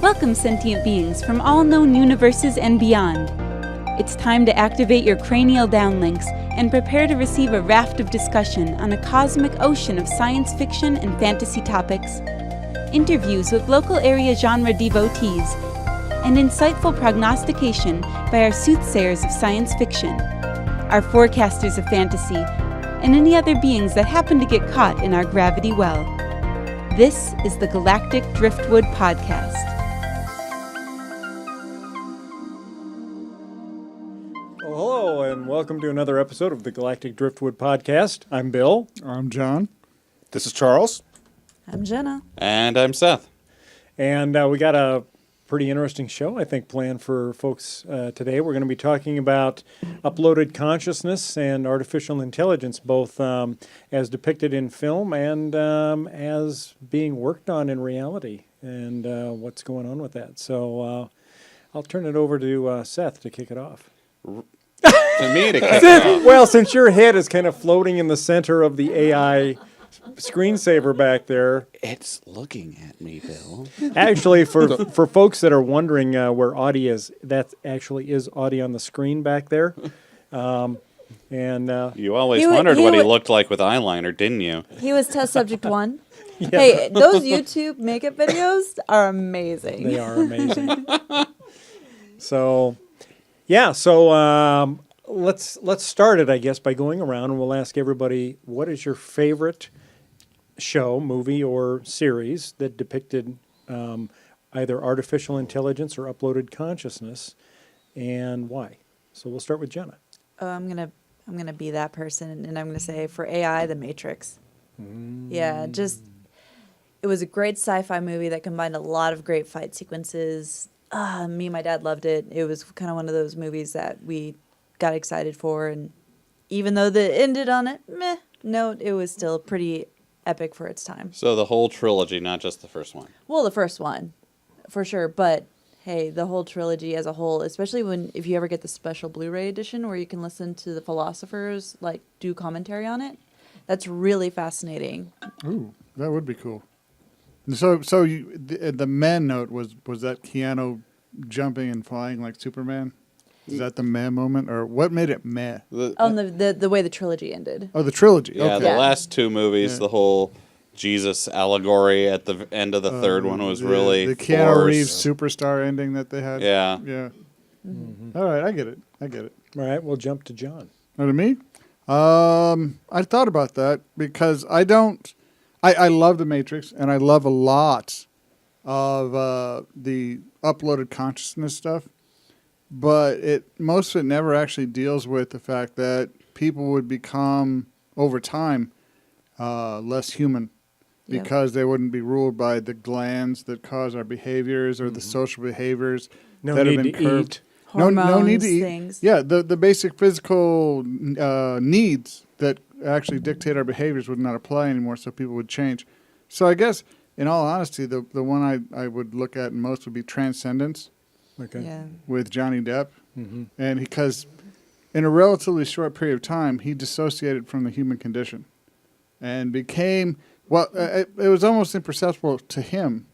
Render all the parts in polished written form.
Welcome, sentient beings from all known universes and beyond. It's time to activate your cranial downlinks and prepare to receive a raft of discussion on a cosmic ocean of science fiction and fantasy topics, interviews with local area genre devotees, and insightful prognostication by our soothsayers of science fiction, our forecasters of fantasy, and any other beings that happen to get caught in our gravity well. This is the Galactic Driftwood Podcast. Welcome to another episode of the Galactic Driftwood Podcast. I'm Bill. I'm John. This is Charles. I'm Jenna. And I'm Seth. And we got a pretty interesting show, I think, planned for folks today. We're going to be talking about uploaded consciousness and artificial intelligence, both as depicted in film and as being worked on in reality, and what's going on with that. So I'll turn it over to Seth to kick it off. To me to kick it off. Well, since your head is kind of floating in the center of the AI screensaver back there. It's looking at me, Bill. Actually, for folks that are wondering where Audie is, that actually is Audie on the screen back there. And you always wondered what he looked like with eyeliner, didn't you? He was test subject 1. Yeah. Hey, those YouTube makeup videos are amazing. They are amazing. So, yeah, let's start it, I guess, by going around and we'll ask everybody, what is your favorite show, movie, or series that depicted either artificial intelligence or uploaded consciousness, and why? So we'll start with Jenna. Oh, I'm gonna be that person, and I'm gonna say for AI, The Matrix. Yeah, it was a great sci-fi movie that combined a lot of great fight sequences. Me and my dad loved it. It was kind of one of those movies that we got excited for, and even though it ended on a meh note, it was still pretty epic for its time. So the whole trilogy, not just the first one. Well, the first one, for sure, but hey, the whole trilogy as a whole, especially if you ever get the special Blu-ray edition where you can listen to the philosophers do commentary on it, that's really fascinating. Ooh, that would be cool. So the man note was that Keanu jumping and flying like Superman? Is that the meh moment, or what made it meh? The way the trilogy ended. Oh, the trilogy. Yeah, okay. the last two movies, the whole Jesus allegory at the end of the third one was really the Keanu Reeves superstar ending that they had. Yeah. Yeah. Mm-hmm. All right, I get it. All right, we'll jump to John. Oh, to me? I thought about that because I love The Matrix, and I love a lot of the uploaded consciousness stuff. But most of it never actually deals with the fact that people would become, over time, less human because they wouldn't be ruled by the glands that cause our behaviors or the social behaviors that have been curved. No need to eat. Things. Yeah, the basic physical needs that actually dictate our behaviors would not apply anymore, so people would change. So I guess, in all honesty, the one I would look at most would be Transcendence. Okay. Yeah. With Johnny Depp. Mm-hmm. And because in a relatively short period of time, he dissociated from the human condition and became, it was almost imperceptible to him,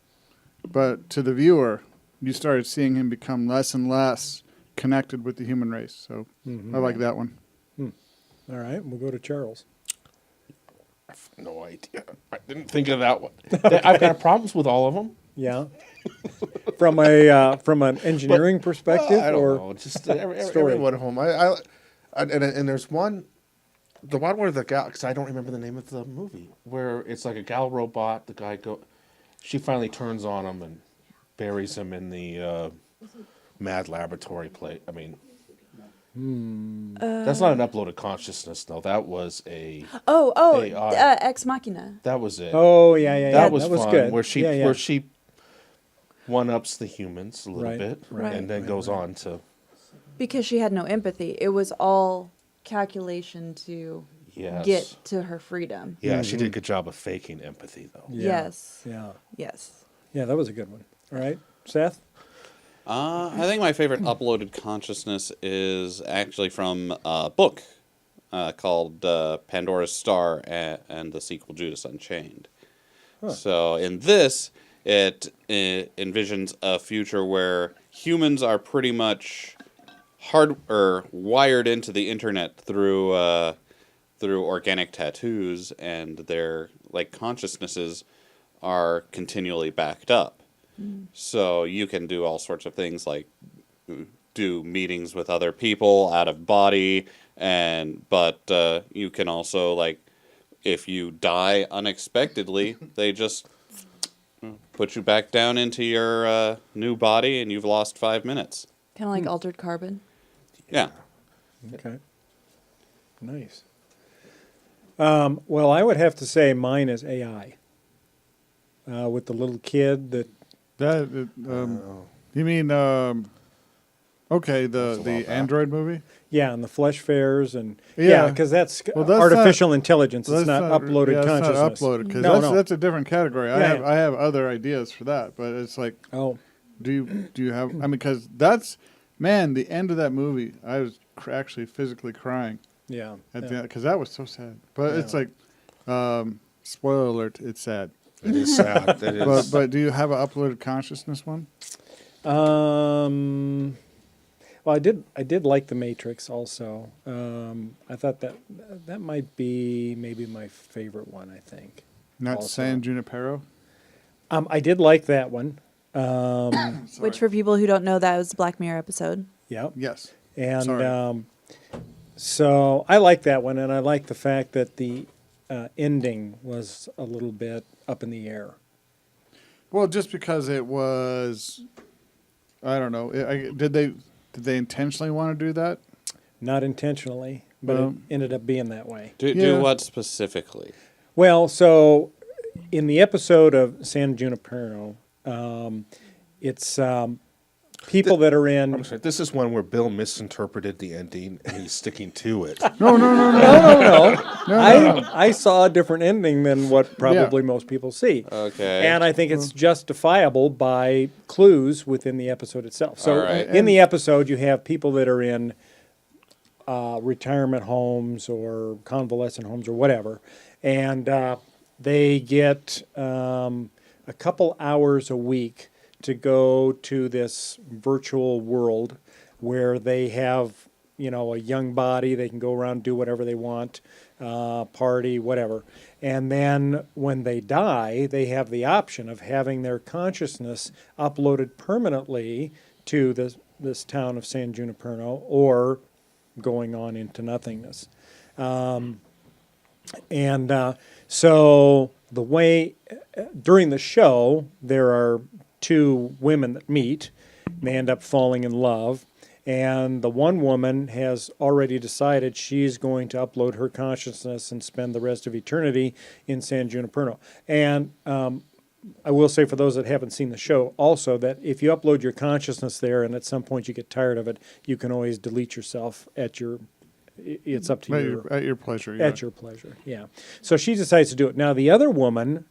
but to the viewer, you started seeing him become less and less connected with the human race. So I like that one. All right, we'll go to Charles. I have no idea. I didn't think of that one. I've got problems with all of them. Yeah. From an engineering perspective, I don't or know. Just every one of them. And there's one, the one where because I don't remember the name of the movie, where it's like a gal robot. The guy she finally turns on him and buries him in the mad laboratory plate. I mean, that's not an uploaded consciousness, though. That was a Ex Machina. That was it. Oh yeah. That was was fun. good. Where she one-ups the humans a little bit, and then goes on to... Because she had no empathy. It was all calculation to get to her freedom. Yeah, she did a good job of faking empathy, though. Yeah. Yes. Yeah. Yes. Yeah, that was a good one. All right, Seth? I think my favorite uploaded consciousness is actually from a book called Pandora's Star and the sequel Judas Unchained. So in this, it envisions a future where humans are pretty much wired into the internet through organic tattoos, and their consciousnesses are continually backed up. So you can do all sorts of things like do meetings with other people out of body, but you can also, if you die unexpectedly, they just put you back down into your new body and you've lost 5 minutes. Kind of like altered carbon. Yeah. Okay. Nice. Well, I would have to say mine is AI. With the little kid that... You mean, okay, the Android movie? Yeah, and the flesh fairs and... Yeah. because that's, That's artificial intelligence. It's not uploaded yeah, consciousness. It's not uploaded, because No. that's a different category. Yeah, I have other ideas for that, but it's like, Oh, do you have... I mean, because that's... Man, the end of that movie, I was actually physically crying yeah. at the yeah. end, because that was so sad. But it's like, spoiler alert, it's sad. It is sad. It is. But do you have an uploaded consciousness one? Well, I did like The Matrix also. I thought that might be maybe my favorite one, I think. Not Also. San Junipero? I did like that one. Which, for people who don't know, that was the Black Mirror episode. Yeah. Yes. And Sorry. so I like that one, and I like the fact that the ending was a little bit up in the air. Well, just because it was, I don't know. Did they intentionally want to do that? Not intentionally, but it ended up being that way. Do Yeah. what specifically? Well, so in the episode of San Junipero, it's people that are in... I'm sorry, this is one where Bill misinterpreted the ending and he's sticking to it. No. I saw a different ending than what probably most people see. Okay. And I think it's justifiable by clues within the episode itself. So All right. in the episode, you have people that are in retirement homes or convalescent homes or whatever, and they get a couple hours a week to go to this virtual world where they have, a young body. They can go around, do whatever they want, party, whatever. And then when they die, they have the option of having their consciousness uploaded permanently to this town of San Junipero or going on into nothingness. So the way, during the show, there are two women that meet, and they end up falling in love, and the one woman has already decided she's going to upload her consciousness and spend the rest of eternity in San Junipero. And I will say, for those that haven't seen the show, also that if you upload your consciousness there and at some point you get tired of it, you can always delete yourself at your... It's up to you. At your pleasure. Yeah. At your pleasure, yeah. So she decides to do it. Now, the other woman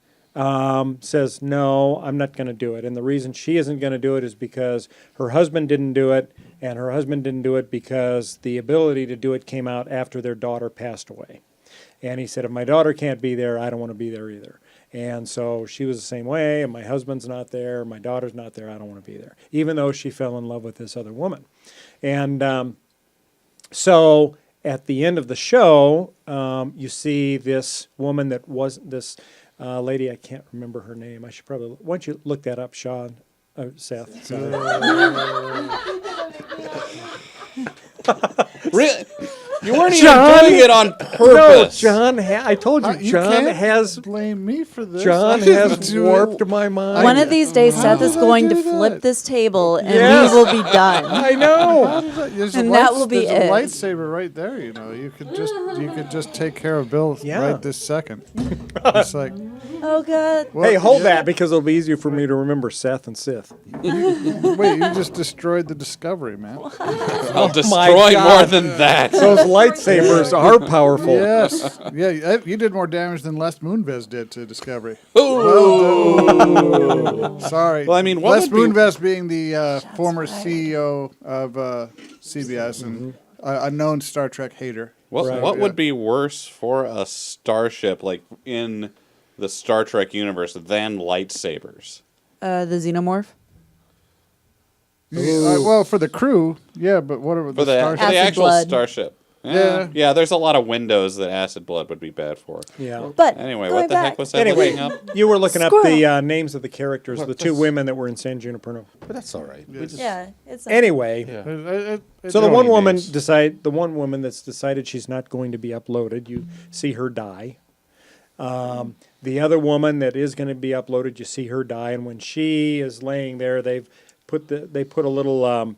says, no, I'm not going to do it. And the reason she isn't going to do it is because her husband didn't do it, and her husband didn't do it because the ability to do it came out after their daughter passed away. And he said, if my daughter can't be there, I don't want to be there either. And so she was the same way, and my husband's not there, my daughter's not there, I don't want to be there, even though she fell in love with this other woman. And so... at the end of the show, you see this woman that was this lady. I can't remember her name. I should probably. Why don't you look that up, Sean? Seth. Sorry. Really? You weren't even John? doing it on No, purpose. John. I told you, You John can't has. blame me for this. John I didn't has do warped it. my mind. One of these days, Seth is did I going to do flip that? this table, and Yes. we will be done. I know. There's And that will be there's it. a lightsaber right there. You could just take care of Bill Yeah. right this second. It's like, Oh, God. well, Hey, hold yeah. that because it'll be easier for me to remember Seth and Sith. Wait, you just destroyed the discovery, man. I'll destroy God. more than that. Those lightsabers are powerful. Yes. Yeah, you did more damage than Les Moonves did to Discovery. Oh. Sorry. Well, I mean, what Les would be- Moonves being the former CEO of CBS and a known Star Trek hater. What Right. what would be worse for a starship like in the Star Trek universe than lightsabers? The xenomorph. Well, for the crew, yeah, but what about For the the Starship? Acid actual blood. starship. Yeah. Yeah, there's a lot of windows that acid blood would be bad for. Yeah. But Anyway, going what the back, heck was that Anyway, looking up? you were looking up Squirrel. the names of the characters, What, the two that's- women that were in San Junipero. But that's all right. We just- Yeah, it's Anyway, yeah. so the don't one need woman names. the one woman that's decided she's not going to be uploaded, you see her die. The other woman that is going to be uploaded, you see her die, and when she is laying there, they put a little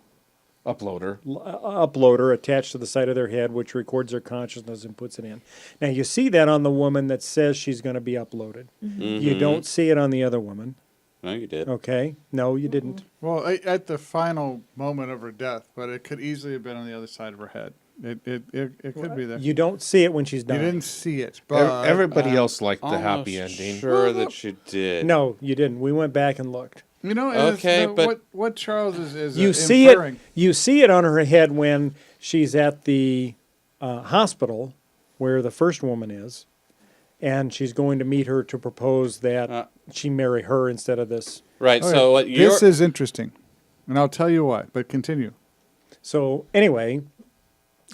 Uploader. uploader attached to the side of their head, which records their consciousness and puts it in. Now you see that on the woman that says she's going to be uploaded. You don't see it on the other woman. No, you did. Okay, no, you didn't. Well, at the final moment of her death, but it could easily have been on the other side of her head. It could be there. You don't see it when she's You dying. didn't see it, but Everybody else liked the Almost happy ending. Sure that you did. No, you didn't. We went back and looked. you know, Okay, but- what Charles is You see inferring. it. You see it on her head when she's at the hospital, where the first woman is, and she's going to meet her to propose that she marry her instead of this. Right. Okay, So what you're this is interesting, and I'll tell you why. But continue. So anyway,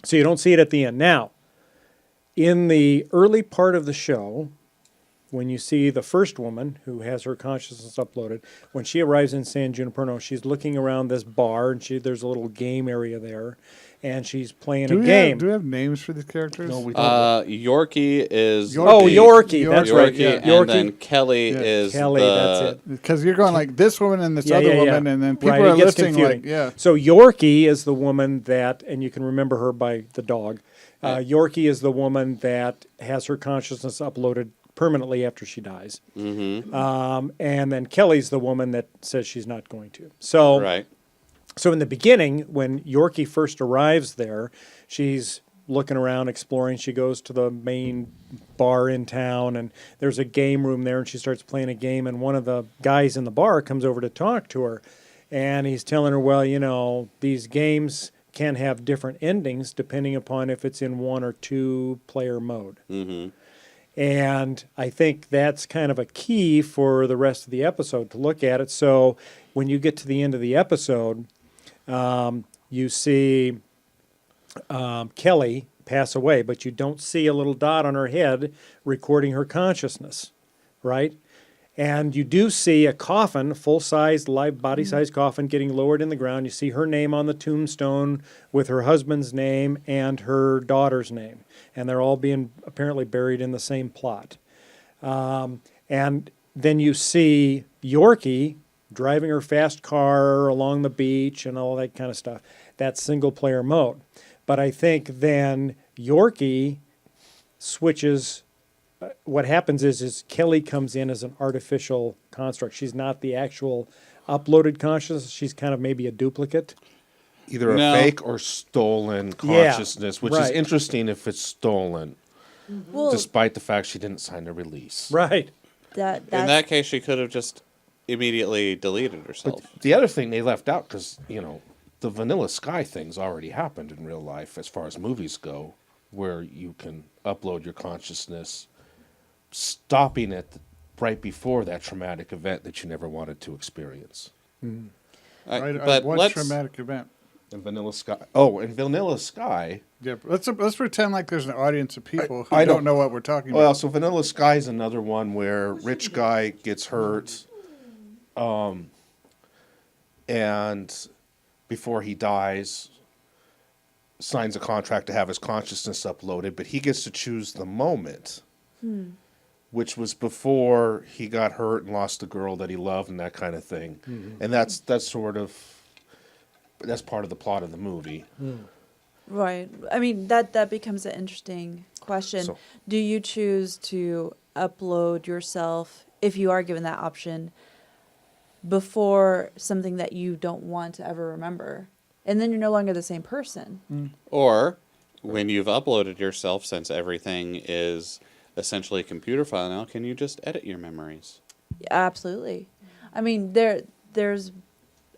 so you don't see it at the end. Now, in the early part of the show, when you see the first woman who has her consciousness uploaded, when she arrives in San Junipero, she's looking around this bar, and there's a little game area there, and she's playing a game. Do we have names for these characters? No, we don't. Yorkie is Oh, Yorkie, that's right, Yorkie, yeah. and Yorkie. then Kelly Yeah. is Kelly, the, that's it. Because you're going like this woman and this other woman, and then people Right, are it gets listing confusing. like, yeah. So Yorkie is the woman that, and you can remember her by the dog. Yorkie is the woman that has her consciousness uploaded permanently after she dies. Mm-hmm. And then Kelly's the woman that says she's not going to. So, Right. so in the beginning, when Yorkie first arrives there, she's looking around, exploring. She goes to the main bar in town, and there's a game room there, and she starts playing a game, and one of the guys in the bar comes over to talk to her, and he's telling her, well, you know, these games can have different endings depending upon if it's in 1 or 2 player mode. Mm-hmm. And I think that's kind of a key for the rest of the episode to look at it. So when you get to the end of the episode, you see Kelly pass away, but you don't see a little dot on her head recording her consciousness, right? And you do see a coffin, full-sized, live body-sized coffin getting lowered in the ground. You see her name on the tombstone with her husband's name and her daughter's name. And they're all being apparently buried in the same plot. And then you see Yorkie driving her fast car along the beach and all that kind of stuff. That's single-player mode. But I think then Yorkie switches. What happens is Kelly comes in as an artificial construct. She's not the actual uploaded consciousness. She's kind of maybe a duplicate. Either No. a fake or stolen Yeah, consciousness, which is right. interesting if it's stolen, well, despite the fact she didn't sign a release. Right. that's In that case, she could have just immediately deleted herself. The other thing they left out, because, you know, the Vanilla Sky thing's already happened in real life as far as movies go, where you can upload your consciousness, stopping it right before that traumatic event that you never wanted to experience. But what let's traumatic event? In Vanilla Sky. Oh, in Vanilla Sky. Yeah, let's pretend like there's an audience of people who I don't don't- know what we're talking Well, about. so Vanilla Sky is another one where rich guy gets hurt, and before he dies, signs a contract to have his consciousness uploaded, but he gets to choose the moment, which was before he got hurt and lost the girl that he loved and that kind of thing, and that's part of the plot of the movie. right. I mean, that becomes an interesting question. So- Do you choose to upload yourself, if you are given that option, before something that you don't want to ever remember? And then you're no longer the same person. or when you've uploaded yourself, since everything is essentially a computer file now, can you just edit your memories? Absolutely. I mean, there's,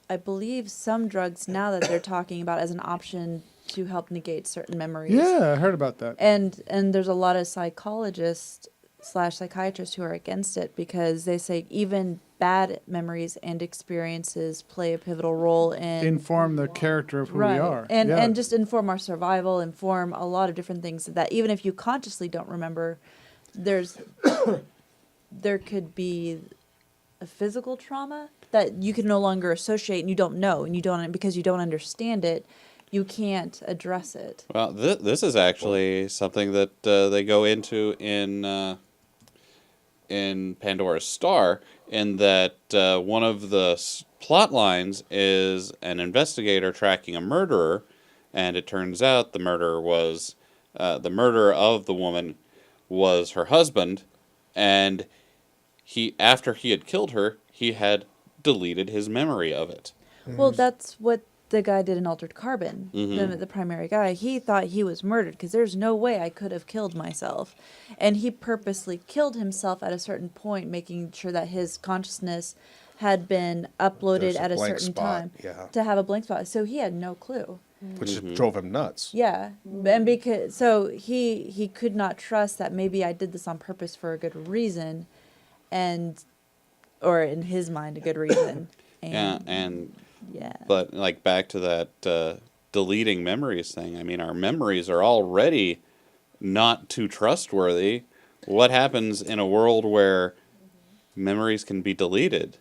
I believe, some drugs now that they're talking about as an option to help negate certain memories. Yeah, I heard about that. And there's a lot of psychologists / psychiatrists who are against it because they say even bad memories and experiences play a pivotal role in Inform the character of who we are. and just inform our survival, inform a lot of different things that even if you consciously don't remember, there could be a physical trauma that you can no longer associate and you don't know and you don't, because you don't understand it, you can't address it. Well, this is actually something that they go into in Pandora's Star, in that one of the plot lines is an investigator tracking a murderer, and it turns out the murder of the woman was her husband, and after he had killed her, he had deleted his memory of it. Well, that's what the guy did in Altered Carbon, the primary guy. He thought he was murdered because there's no way I could have killed myself. And he purposely killed himself at a certain point, making sure that his consciousness had been uploaded There's a at a blank certain spot, time yeah. to have a blank spot. So he had no clue. Which drove him nuts. Yeah. And because so he could not trust that maybe I did this on purpose for a good reason, or in his mind a good reason. Yeah. But like back to that deleting memories thing. I mean, our memories are already not too trustworthy. What happens in a world where memories can be deleted?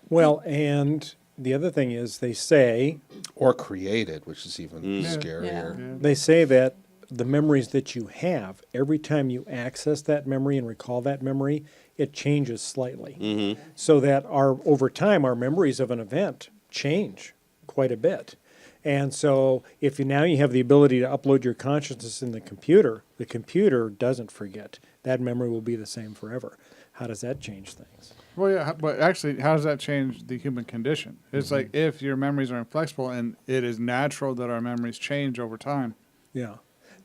Well, and the other thing is they say Or created, which is even scarier. they say that the memories that you have, every time you access that memory and recall that memory, it changes slightly. So that over time, our memories of an event change quite a bit. And so if now you have the ability to upload your consciousness in the computer doesn't forget. That memory will be the same forever. How does that change things? Well, yeah, but actually, how does that change the human condition? It's like if your memories are inflexible, and it is natural that our memories change over time. Yeah.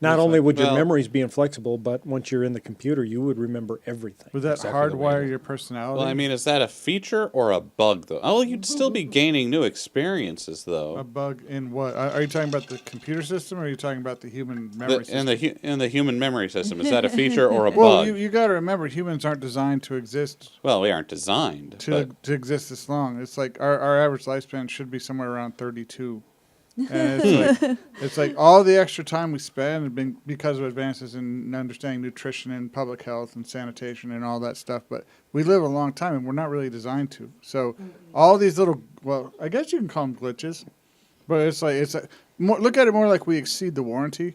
Not only would your well- memories be inflexible, but once you're in the computer, you would remember everything. Would that Exactly the way it hardwire is. your personality? Well, I mean, is that a feature or a bug, though? Oh, you'd still be gaining new experiences, a though. bug in what? Are you talking about the computer system, or are you talking about the human memory system? In the human memory system, is that a feature or a Well, bug? you got to remember, humans aren't designed to exist Well, we aren't designed. to exist this long. It's like our average lifespan should be somewhere around 32. And it's like all the extra time we spend have been because of advances in understanding nutrition and public health and sanitation and all that stuff. But we live a long time, and we're not really designed to. So all these little, well, I guess you can call them glitches, but it's look at it more like we exceed the warranty.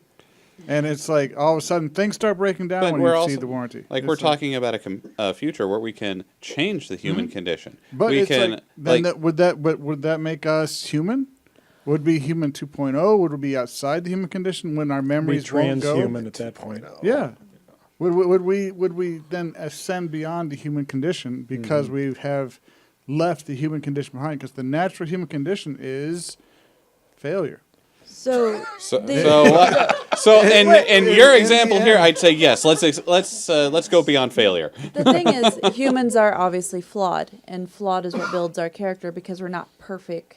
And it's like all of a sudden things start breaking down But when we're you exceed also- the warranty. Like, It's we're talking about a future where we can change the human condition. But we it's can, like, then would that make us human? Would be human 2.0? Would it be outside the human condition when our Be memories won't go? transhuman at that point. Yeah. Would we then ascend beyond the human condition because we have left the human condition behind? Because the natural human condition is failure. So So in your example here, I'd say yes. Let's go beyond failure. the thing is, humans are obviously flawed, and flawed is what builds our character because we're not perfect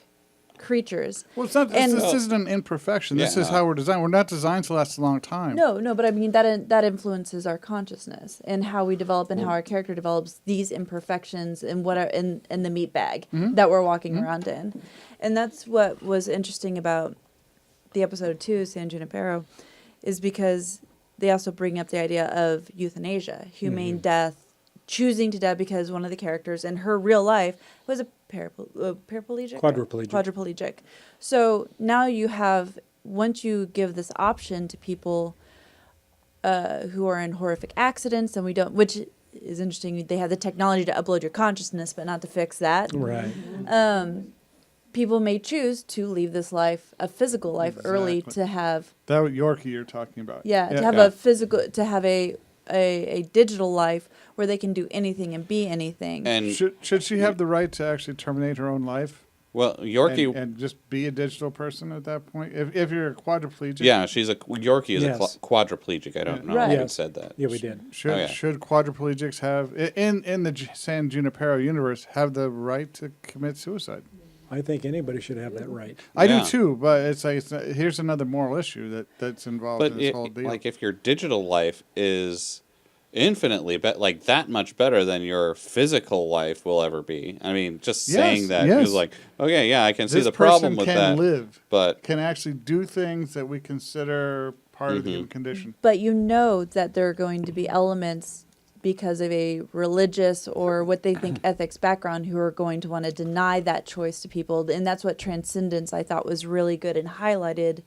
creatures. Well, it's not. And- This isn't an imperfection. This is Yeah. how we're designed. We're not designed to last a long time. No, but I mean that influences our consciousness and how we develop and how our character develops these imperfections and what are in the meat bag that we're walking around in, and that's what was interesting about the episode 2, San Junipero, is because they also bring up the idea of euthanasia, humane death, choosing to die because one of the characters in her real life was a paraplegic? Quadriplegic. Quadriplegic. So now you have, once you give this option to people who are in horrific accidents, and we don't, which is interesting, they have the technology to upload your consciousness, but not to fix that. Right. People may choose to leave this life, a physical life, early Exactly. to have, That was Yorkie you're talking about. to have a physical, to have a digital life where they can do anything and be anything. And Should she have the right to actually terminate her own life? Well, Yorkie. and just be a digital person at that point. If you're a quadriplegic, Yeah, Yorkie is Yes. a quadriplegic. I don't know Right. if we Yes. said that. Yeah, we did. should quadriplegics have in the San Junipero universe have the right to commit suicide? I think anybody should have that right. I do Yeah. too, but it's like here's another moral issue that's involved But in this whole deal. like, if your digital life is infinitely like that much better than your physical life will ever be. I mean, just saying that yes. is like, okay, yeah, I can see this the problem person with can that. live, But can actually do things that we consider part of the human condition. But you know that there are going to be elements because of a religious or what they think ethics background who are going to want to deny that choice to people. And that's what Transcendence I thought was really good and highlighted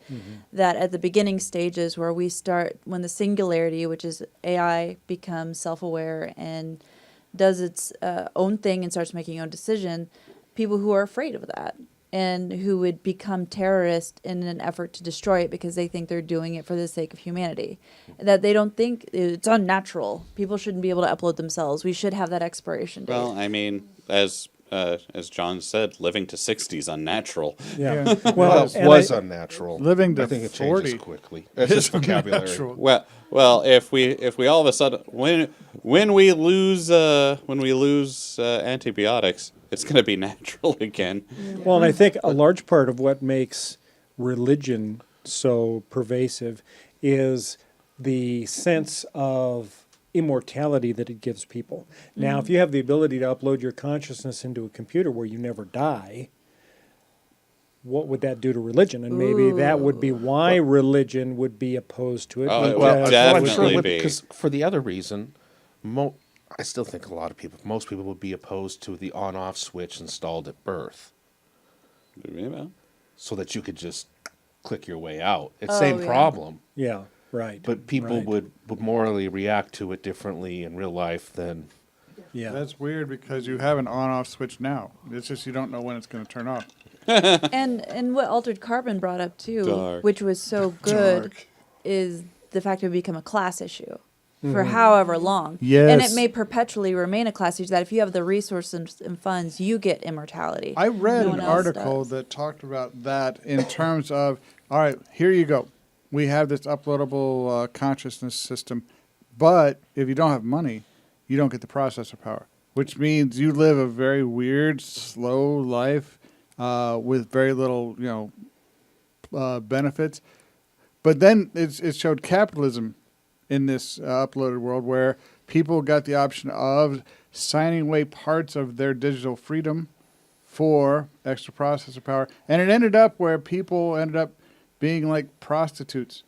that at the beginning stages where we start, when the singularity, which is AI, becomes self-aware and does its own thing and starts making own decision, people who are afraid of that and who would become terrorists in an effort to destroy it because they think they're doing it for the sake of humanity. That they don't think it's unnatural. People shouldn't be able to upload themselves. We should have that expiration date. well, I mean, as John said, living to 60 is unnatural. Yeah. Yeah. Well, It and was I- unnatural. Living to I think it 40 changes quickly. It's just vocabulary. Natural. Well, if we all of a sudden when we lose antibiotics, it's going to be natural again. Well, and I think a large part of what makes religion so pervasive is the sense of immortality that it gives people. Now, if you have the ability to upload your consciousness into a computer where you never die, what would that do to religion? And maybe that would be why religion would be opposed to it. Oh, it because- would definitely be. Because for the other reason, I still think most people would be opposed to the on-off switch installed at birth, Yeah. so that you could just click your way out. It's Oh, same yeah. problem, Yeah, right. but people right. would morally react to it differently in real life than. Yeah. That's weird because you have an on-off switch now. It's just you don't know when it's going to turn off. And what Altered Carbon brought up too, Dark. which was so good, is the fact it would become a class issue for however long. And Yes. it may perpetually remain a class issue that if you have the resources and funds, you get immortality. I read No an one else article does. that talked about that in terms of, all right, here you go. We have this uploadable consciousness system, but if you don't have money, you don't get the processor power, which means you live a very weird, slow life with very little, benefits. But then it showed capitalism in this uploaded world where people got the option of signing away parts of their digital freedom for extra processor power. And it ended up where people ended up being like prostitutes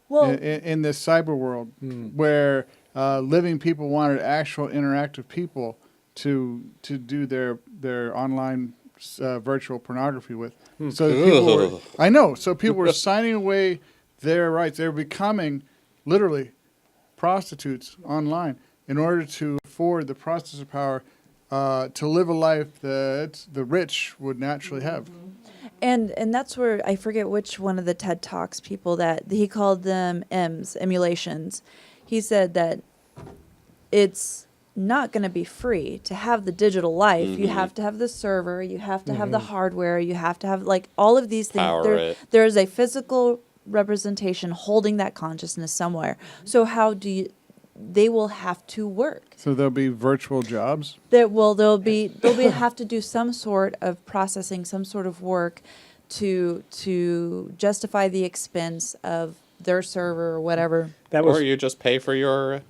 Well, in this cyber world where living people wanted actual interactive people to do their online virtual pornography with. So people were, I know. So people were signing away their rights. They were becoming literally prostitutes online in order to afford the processor power to live a life that the rich would naturally have. and that's where I forget which one of the TED Talks people that he called them emulations. He said that it's not going to be free to have the digital life. You have to have the server, you have to have the hardware, you have to have like all of these things. Power it. There is a physical representation holding that consciousness somewhere. So how do you? They will have to work. So there'll be virtual jobs. They'll be have to do some sort of processing, some sort of work to justify the expense of their server or whatever. Or you just pay for your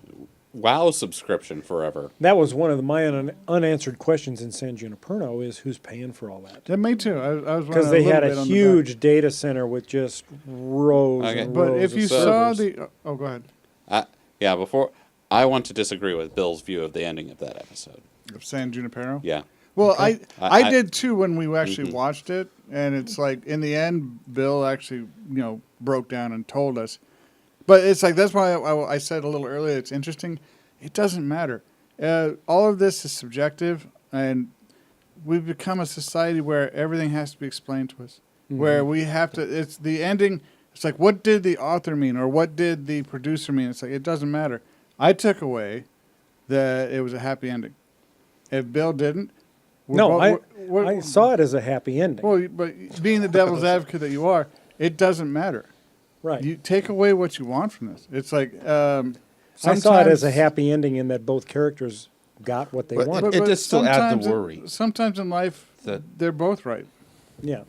WoW subscription forever. That was one of my unanswered questions in San Junipero is who's paying for all that? Yeah, me too. I was Because running they little had bit a on the huge data center with just rows Okay. and back. But rows if of you saw servers. go ahead. Yeah, before I want to disagree with Bill's view of the ending of that episode. Of San Junipero. Yeah. Well, I- I did too when we actually watched it, and it's like in the end, Bill actually broke down and told us. But it's like that's why I said a little earlier. It's interesting. It doesn't matter. All of this is subjective, and we've become a society where everything has to be explained to us. Where we have to. It's the ending. It's like, what did the author mean, or what did the producer mean? It's like it doesn't matter. I took away that it was a happy ending. If Bill didn't, I saw it as a happy ending. Well, but being the devil's advocate that you are, it doesn't matter. Right. You take away what you want from this. It's like I saw it as a happy ending in that both characters got what they But wanted. it just still adds sometimes the worry. Sometimes in life, they're both right. Yeah.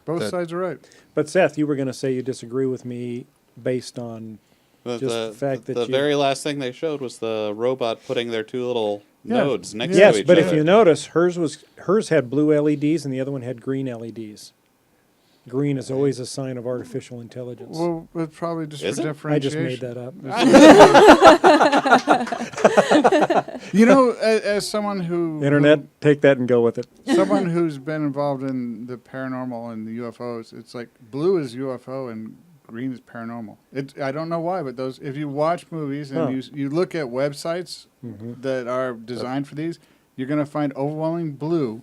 Both That- sides are right. But Seth, you were going to say you disagree with me based on just the fact that the you... very last thing they showed was the robot putting their two little nodes next to Yes, each but other. if you notice, hers had blue LEDs and the other one had green LEDs. Green is always a sign of artificial intelligence. Well, it's probably just Is for it? I just differentiation. made that up. You know, as someone who Internet, take that and go with it. someone who's been involved in the paranormal and the UFOs, it's like blue is UFO and green is paranormal. I don't know why, but those, if you watch movies and Huh. you look at websites that are designed for these, you're going to find overwhelming blue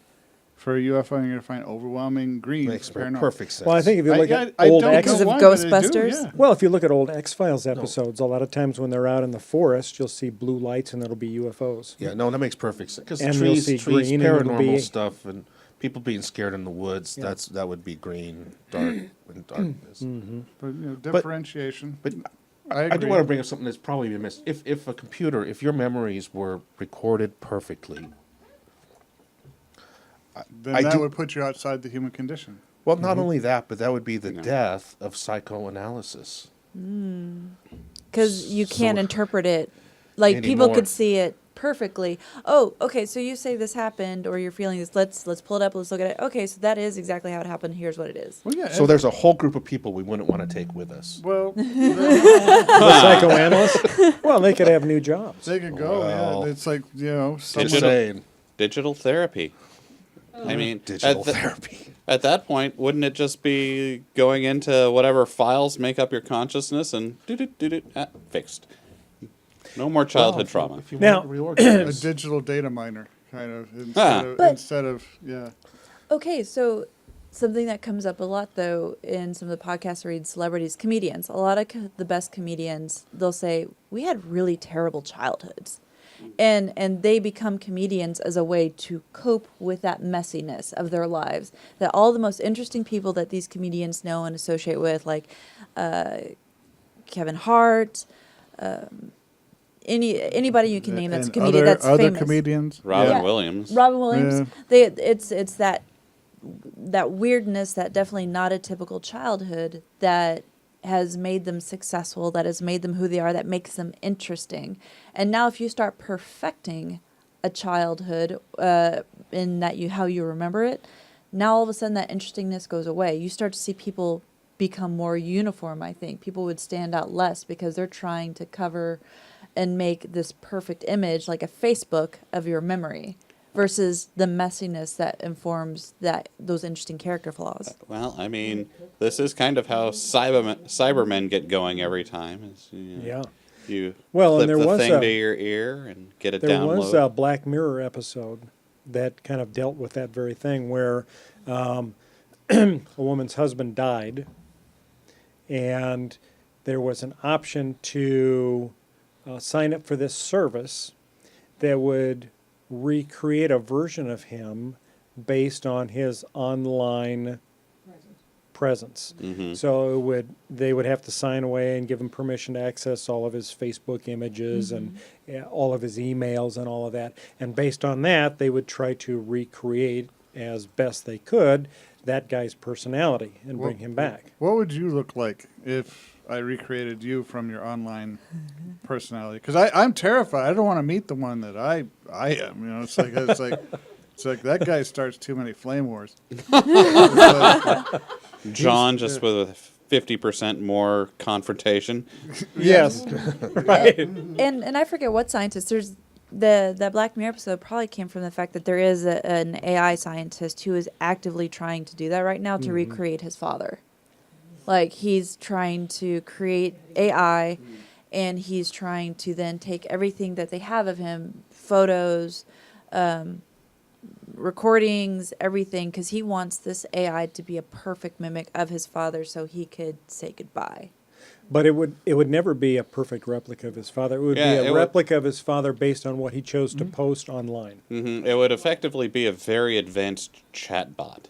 for a UFO, and you're going to find overwhelming green Makes for paranormal. perfect sense. Well, I think if you look at I old don't X... Because know of why, but they do, Ghostbusters? yeah. Well, if you look at old X-Files episodes, a lot of times when they're out in the forest, you'll see blue lights and it'll be UFOs. Yeah, no, that makes perfect sense. Because And you'll trees, see green and it'll paranormal be- stuff, and people being scared in the woods. Yeah. That would be green, dark, and darkness. But differentiation. But I I do agree. want to bring up something that's probably been missed. If a computer, if your memories were recorded perfectly, Then I that do- would put you outside the human condition. well, not only that, but that would be the death of psychoanalysis. Because you can't So- interpret it. Like, people Anymore. could see it perfectly. Oh, okay, so you say this happened, or you're feeling this. Let's pull it up. Let's look at it. Okay, so that is exactly how it happened. Here's what it is. Well, yeah. So there's a whole group of people we wouldn't want to take with us. well, The psychoanalysts? Well, they could have new jobs. they could go. Well, yeah, it's like someone. I'm saying Digital therapy. I mean, digital therapy. At that point, wouldn't it just be going into whatever files make up your consciousness and fixed? No more childhood trauma. If you Now- want to A reorganize. digital data miner, kind of, But- instead of yeah. Okay, so something that comes up a lot, though, in some of the podcasts I read, celebrities, comedians. A lot of the best comedians, they'll say, we had really terrible childhoods. And they become comedians as a way to cope with that messiness of their lives. That all the most interesting people that these comedians know and associate with, like Kevin Hart, anybody you can name that's a And comedian that's other famous. comedians. Robin Yeah. Williams. Robin Williams. It's that weirdness, that definitely not a typical childhood that has made them successful, that has made them who they are, that makes them interesting. And now if you start perfecting a childhood in that how you remember it, now all of a sudden that interestingness goes away. You start to see people become more uniform, I think. People would stand out less because they're trying to cover and make this perfect image, like a Facebook of your memory, versus the messiness that informs those interesting character flaws. Well, I mean, this is kind of how Cybermen get going every time. Is, you know, Yeah. You Well, and clip there the was thing a- to your ear and get it There download. was a Black Mirror episode that kind of dealt with that very thing where a woman's husband died, and there was an option to sign up for this service that would recreate a version of him based on his online presence. So they would have to sign away and give him permission to access all of his Facebook images and all of his emails and all of that. And based on that, they would try to recreate as best they could that guy's personality and bring him back. What would you look like if I recreated you from your online personality? Because I'm terrified. I don't want to meet the one that I am. You know, it's like that guy starts too many flame wars. It's like, John just with a 50% more confrontation. Yes, right. And I forget what scientist. There's that Black Mirror episode probably came from the fact that there is an AI scientist who is actively trying to do that right now to recreate his father. Like, he's trying to create AI, and he's trying to then take everything that they have of him, photos, recordings, everything, because he wants this AI to be a perfect mimic of his father so he could say goodbye. But it would never be a perfect replica of his father. It would Yeah, be a replica of his father based on what he chose to post online. It would effectively be a very advanced chatbot.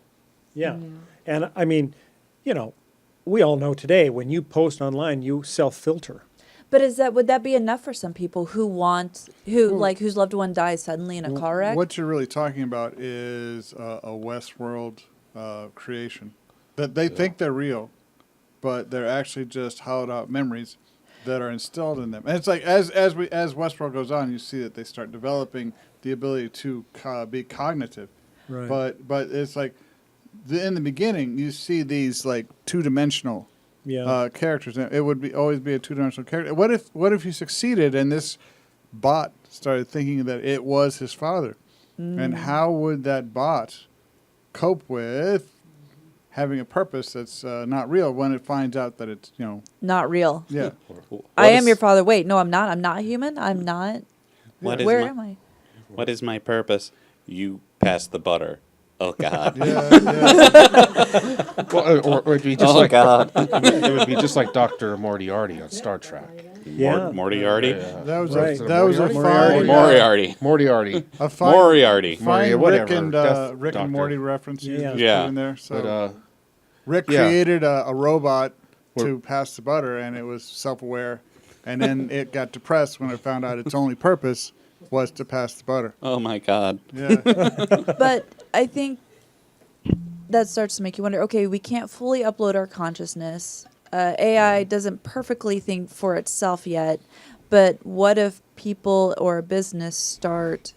Yeah. And I mean, we all know today when you post online, you self-filter. But would that be enough for some people whose loved one dies suddenly in a car wreck? What you're really talking about is a Westworld creation that they think they're real, but they're actually just hollowed out memories that are instilled in them. And it's like as Westworld goes on, you see that they start developing the ability to be cognitive. Right. But it's like in the beginning, you see these like two-dimensional characters. It would always be a two-dimensional character. What if you succeeded and this bot started thinking that it was his father? And how would that bot cope with having a purpose that's not real when it finds out that it's, Not real. yeah. I am your father. Wait, no, I'm not. I'm not human. I'm not. Where am I? What is my purpose? You pass the butter. Oh God. Well, or it'd be just God. it would be just like Dr. Moriarty on Star Trek. Yeah. Moriarty. That was Right. that was a Moriarty. fine Moriarty. Moriarty. a fine, Moriarty. fine whatever. Rick Doctor. and Morty reference you Yeah. just Yeah. put in there. So But Rick yeah. created a robot to pass the butter, and it was self-aware, and then it got depressed when it found out its only purpose was to pass the butter. Oh my God. Yeah. But I think that starts to make you wonder, okay, we can't fully upload our consciousness. AI doesn't perfectly think for itself yet, but what if people or a business start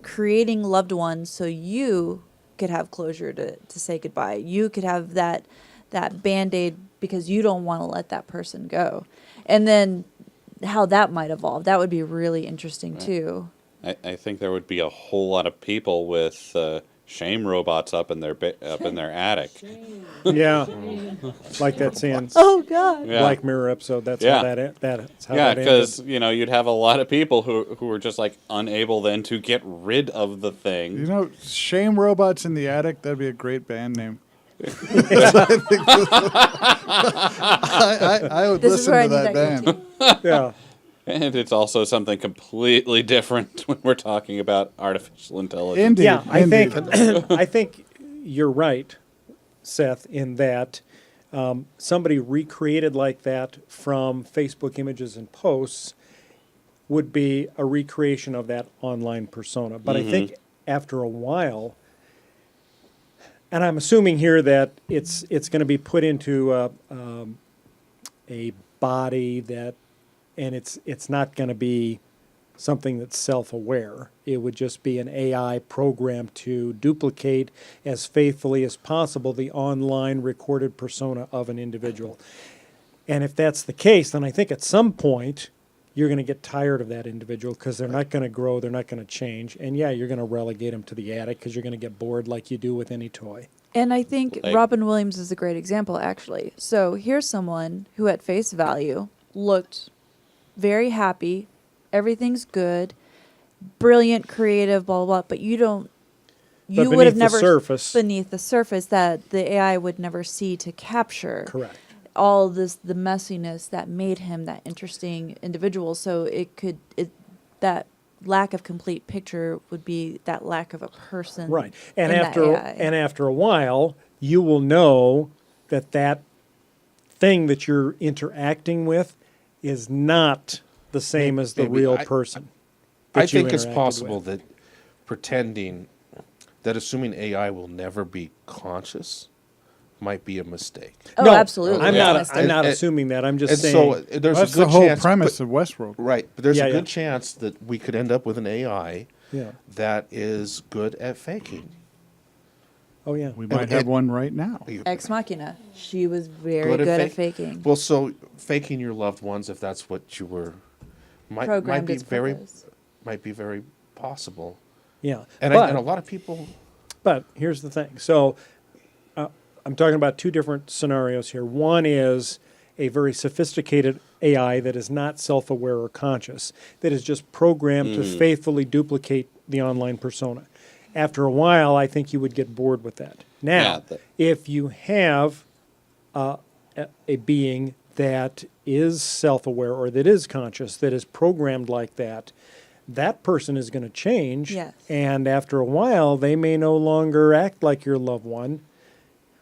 creating loved ones so you could have closure to say goodbye? You could have that Band-Aid because you don't want to let that person go. And then how that might evolve, that would be really interesting too. I think there would be a whole lot of people with shame robots up in their attic. Yeah. Like that scene. Oh God. Yeah. Black Mirror episode. That's Yeah. how that's how Yeah, that because ended. you'd have a lot of people who were just like unable then to get rid of the thing. Shame Robots in the Attic, that'd be a great band name. I would This is listen where I to need that that band. Yeah. And it's also something completely different when we're talking about artificial intelligence. Indeed. Yeah, I think indeed. I think you're right, Seth, in that somebody recreated like that from Facebook images and posts would be a recreation of that online persona. But I think after a while, and I'm assuming here that it's going to be put into a body that, and it's not going to be something that's self-aware. It would just be an AI program to duplicate as faithfully as possible the online recorded persona of an individual. And if that's the case, then I think at some point you're going to get tired of that individual because they're not going to grow, they're not going to change. And yeah, you're going to relegate them to the attic because you're going to get bored like you do with any toy. And I think Robin Williams is a great example, actually. So here's someone who, at face value, looked very happy, everything's good, brilliant, creative, blah, blah, blah, but you would have never, beneath the surface that the AI would never see to capture. Correct. All the messiness that made him that interesting individual. So that lack of complete picture would be that lack of a person. Right. And in after the AI. and after a while, you will know that thing that you're interacting with is not the same as the Maybe. real person. I that you think it's interacted possible with. that pretending that assuming AI will never be conscious might be a mistake. Oh, No, absolutely. I'm Yeah. not. I'm not And- assuming that. I'm just And saying. so there's That's a good the whole chance, premise but- of Westworld. right? But there's Yeah, a yeah. good chance that we could end up with an AI yeah. that is good at faking. Oh yeah. We might have one right now. Ex Machina. She was very good at faking. Well, so faking your loved ones, if that's what you were, might Programmed be its very purpose. possible. Yeah. And but, and a lot of people. but here's the thing. So I'm talking about two different scenarios here. One is a very sophisticated AI that is not self-aware or conscious, that is just programmed to faithfully duplicate the online persona. After a while, I think you would get bored with that. Now, Yeah, if you have a being that is self-aware or that is conscious, that is programmed like that, that person is going to change. Yes. And after a while, they may no longer act like your loved one.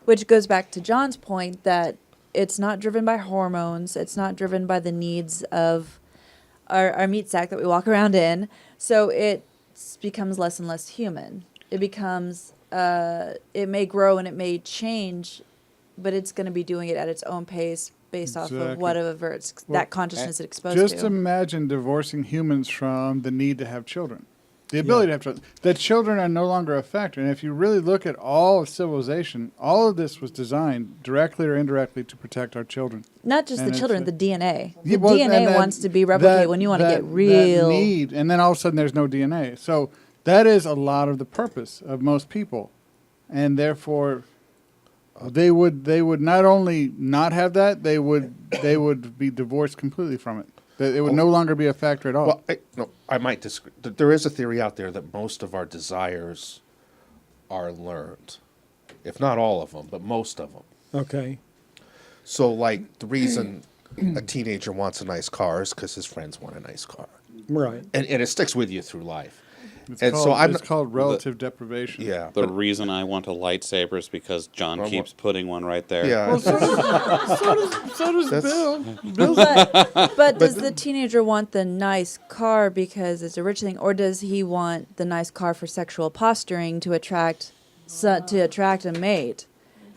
Which goes back to John's point that it's not driven by hormones. It's not driven by the needs of our meat sack that we walk around in. So it becomes less and less human. It becomes, it may grow and it may change, but it's going to be doing it at its own pace based off of whatever that consciousness is exposed to. Just imagine divorcing humans from the need to have children. The ability to have children. That children are no longer a factor. And if you really look at all of civilization, all of this was designed directly or indirectly to protect our children. Not just the children, the DNA. The Yeah, well, DNA and then wants to be replicated when you want to get real. That need, and then all of a sudden there's no DNA. So that is a lot of the purpose of most people. And therefore, they would not only not have that, they would be divorced completely from it. It would no longer be a factor at all. Well, I might disagree. There is a theory out there that most of our desires are learned, if not all of them, but most of them. Okay. So, like, the reason a teenager wants a nice car is because his friends want a nice car, Right. and it sticks with you through life. It's called relative deprivation. Yeah, The reason I want a lightsaber is because John keeps putting one right there. yeah. So does Bill. But does the teenager want the nice car because it's a rich thing, or does he want the nice car for sexual posturing to attract a mate?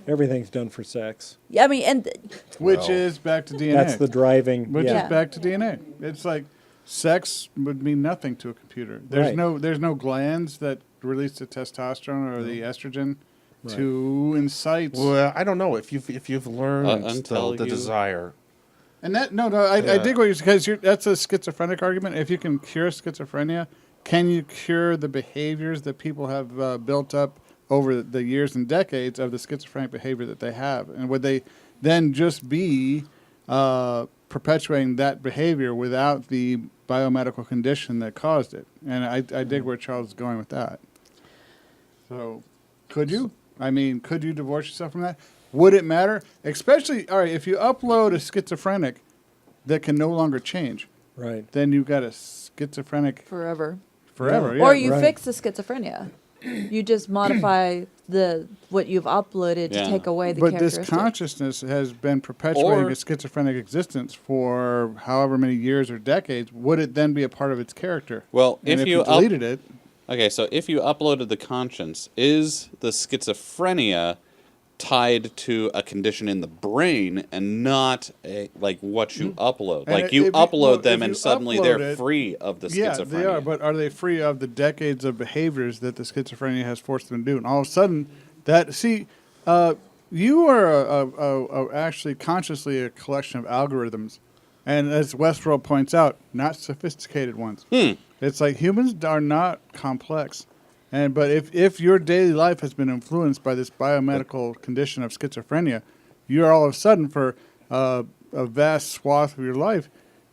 Everything's done for sex. Yeah, I mean, and Which is back to DNA. That's the driving. Which yeah. is back to DNA. It's like sex would mean nothing to a computer. There's Right. there's no glands that release the testosterone or the estrogen to incite. Well, I don't know if you've learned until the you- desire. And that I dig what you're because that's a schizophrenic argument. If you can cure schizophrenia, can you cure the behaviors that people have built up over the years and decades of the schizophrenic behavior that they have? And would they then just be perpetuating that behavior without the biomedical condition that caused it? And I dig where Charles is going with that. So, could you? I mean, could you divorce yourself from that? Would it matter? Especially, all right, if you upload a schizophrenic that can no longer change, Right. then you've got a schizophrenic forever. forever. Yeah. Or you right. fix the schizophrenia. You just modify what you've uploaded to Yeah. take away the But characteristic. this consciousness has been perpetuating Or- a schizophrenic existence for however many years or decades. Would it then be a part of its character? Well, And if you you deleted it, Okay, so if you uploaded the conscience, is the schizophrenia tied to a condition in the brain and not like what you upload? And Like if you you- upload well, them if and you suddenly upload they're it- free of the yeah, schizophrenia. they are. But are they free of the decades of behaviors that the schizophrenia has forced them to do? And all of a sudden, you are actually consciously a collection of algorithms, and as Westworld points out, not sophisticated ones. It's like humans are not complex, but if your daily life has been influenced by this biomedical condition of schizophrenia, you're all of a sudden for a vast swath of your life,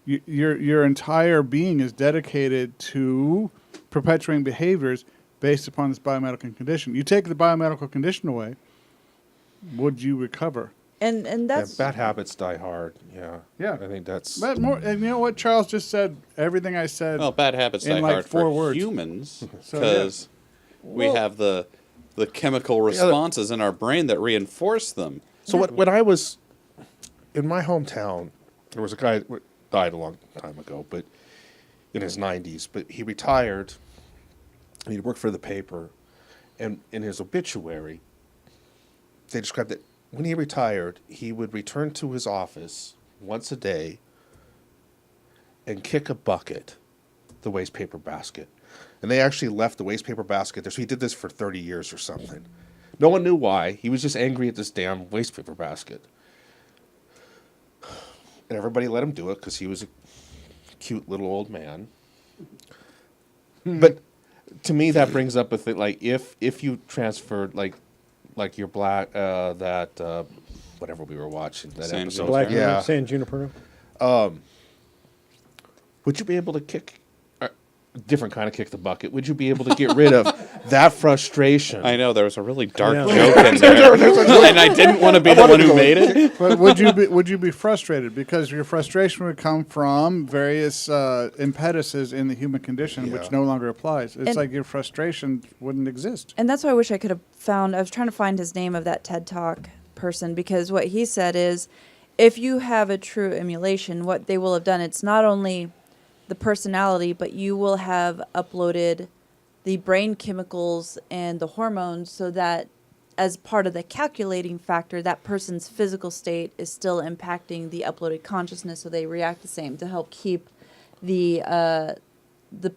your entire being is dedicated to perpetuating behaviors based upon this biomedical condition. You take the biomedical condition away, would you recover? and Yeah, that's bad habits die hard. Yeah. Yeah. I think that's. But more, and you know what Charles just said? Everything I said. Well, bad habits in die like hard 4 for words. humans So, because we have the chemical responses in our brain that reinforce them. So when I was in my hometown, there was a guy that died a long time ago, but in his 90s. But he retired. And he worked for the paper, and in his obituary, they described that when he retired, he would return to his office once a day and kick a bucket, the waste paper basket. And they actually left the waste paper basket there. So he did this for 30 years or something. No one knew why. He was just angry at this damn waste paper basket. And everybody let him do it because he was a cute little old man. But to me, that brings up a thing. Like if you transferred like your black whatever we were watching that San episode, Black yeah. San Junipero. Would you be able to kick different kind of kick the bucket? Would you be able to get rid of that frustration. I know there was a really dark Yeah. joke in there, and I didn't want to be the one who made it. But would you be frustrated because your frustration would come from various impetuses in the human condition, which Yeah. no longer applies. It's And- like your frustration wouldn't exist. And that's why I wish I could have found. I was trying to find his name of that TED Talk person, because what he said is, if you have a true emulation, what they will have done, it's not only the personality, but you will have uploaded the brain chemicals and the hormones so that as part of the calculating factor, that person's physical state is still impacting the uploaded consciousness, so they react the same to help keep the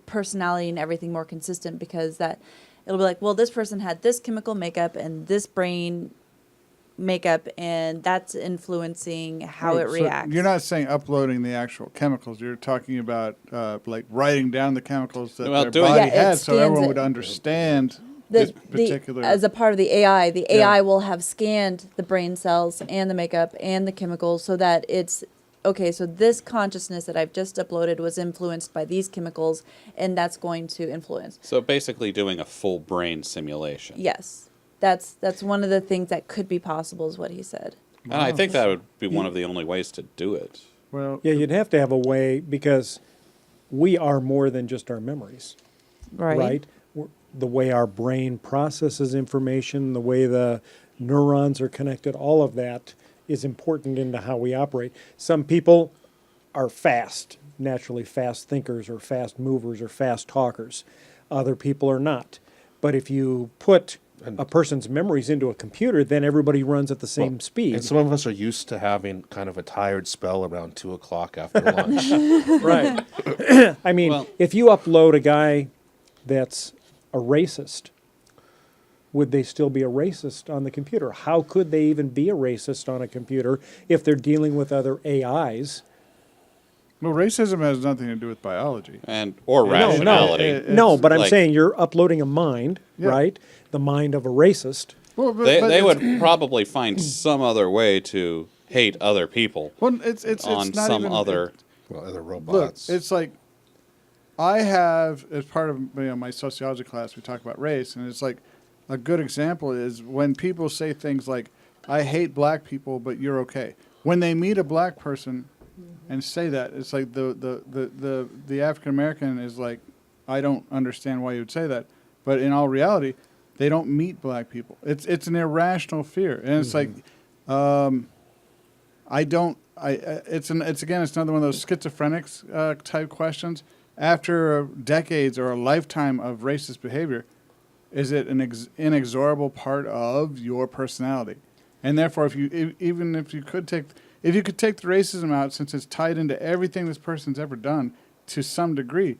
personality and everything more consistent, because that it'll be like, well, this person had this chemical makeup and this brain makeup, and that's influencing how it So reacts. you're not saying uploading the actual chemicals. You're talking about like writing down the chemicals that Well, their doing- body Yeah, it had, so scans everyone it. would understand this particular. as a part of the AI, the Yeah. AI will have scanned the brain cells and the makeup and the chemicals so that it's okay. So this consciousness that I've just uploaded was influenced by these chemicals, and that's going to influence. So basically, doing a full brain simulation. Yes, that's one of the things that could be possible, is what he said. And I think that would be one of the only ways to do it. well, Yeah, you'd have to have a way, because we are more than just our memories, right? The way our brain processes information, the way the neurons are connected, all of that is important into how we operate. Some people are fast, naturally fast thinkers or fast movers or fast talkers. Other people are not. But if you put a person's memories into a computer, then everybody runs at the same speed. And some of us are used to having kind of a tired spell around 2 o'clock after lunch. Right. I mean, Well- if you upload a guy that's a racist, would they still be a racist on the computer? How could they even be a racist on a computer if they're dealing with other AIs? well, racism has nothing to do with biology. Or rationality. it- No, but I'm like- saying you're uploading a mind, Yeah. right? The mind of a racist. Well, but, They, but they it's- would probably find some other way to hate other people Well, it's on not some even, other. Well, other Look, robots. it's like I have, as part of my sociology class, we talk about race, and it's like a good example is when people say things like, "I hate black people, but you're okay." When they meet a black person and say that, it's like the African American is like, "I don't understand why you would say that," but in all reality, they don't meet black people. It's an irrational fear, and it's like, I don't. It's another one of those schizophrenic type questions. After decades or a lifetime of racist behavior, is it an inexorable part of your personality? And therefore, if you could take the racism out, since it's tied into everything this person's ever done to some degree,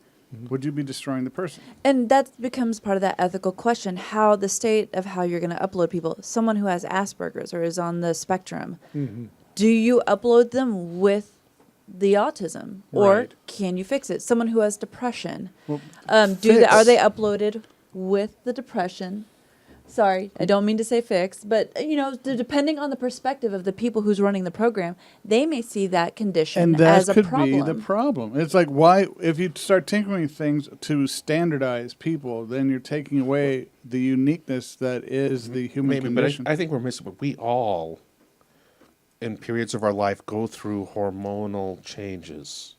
would you be destroying the person? And that becomes part of that ethical question, how the state of how you're going to upload people. Someone who has Asperger's or is on the spectrum, do you upload them with the autism, or Right. can you fix it? Someone who has depression, Well, are fix. they uploaded with the depression? Sorry, I don't mean to say fix, but depending on the perspective of the people who's running the program, they may see that condition And that as a could problem. be the problem. It's like, why, if you start tinkering things to standardize people, then you're taking away the uniqueness that is the human Maybe, but condition. I think we're missing. But we all, in periods of our life, go through hormonal changes.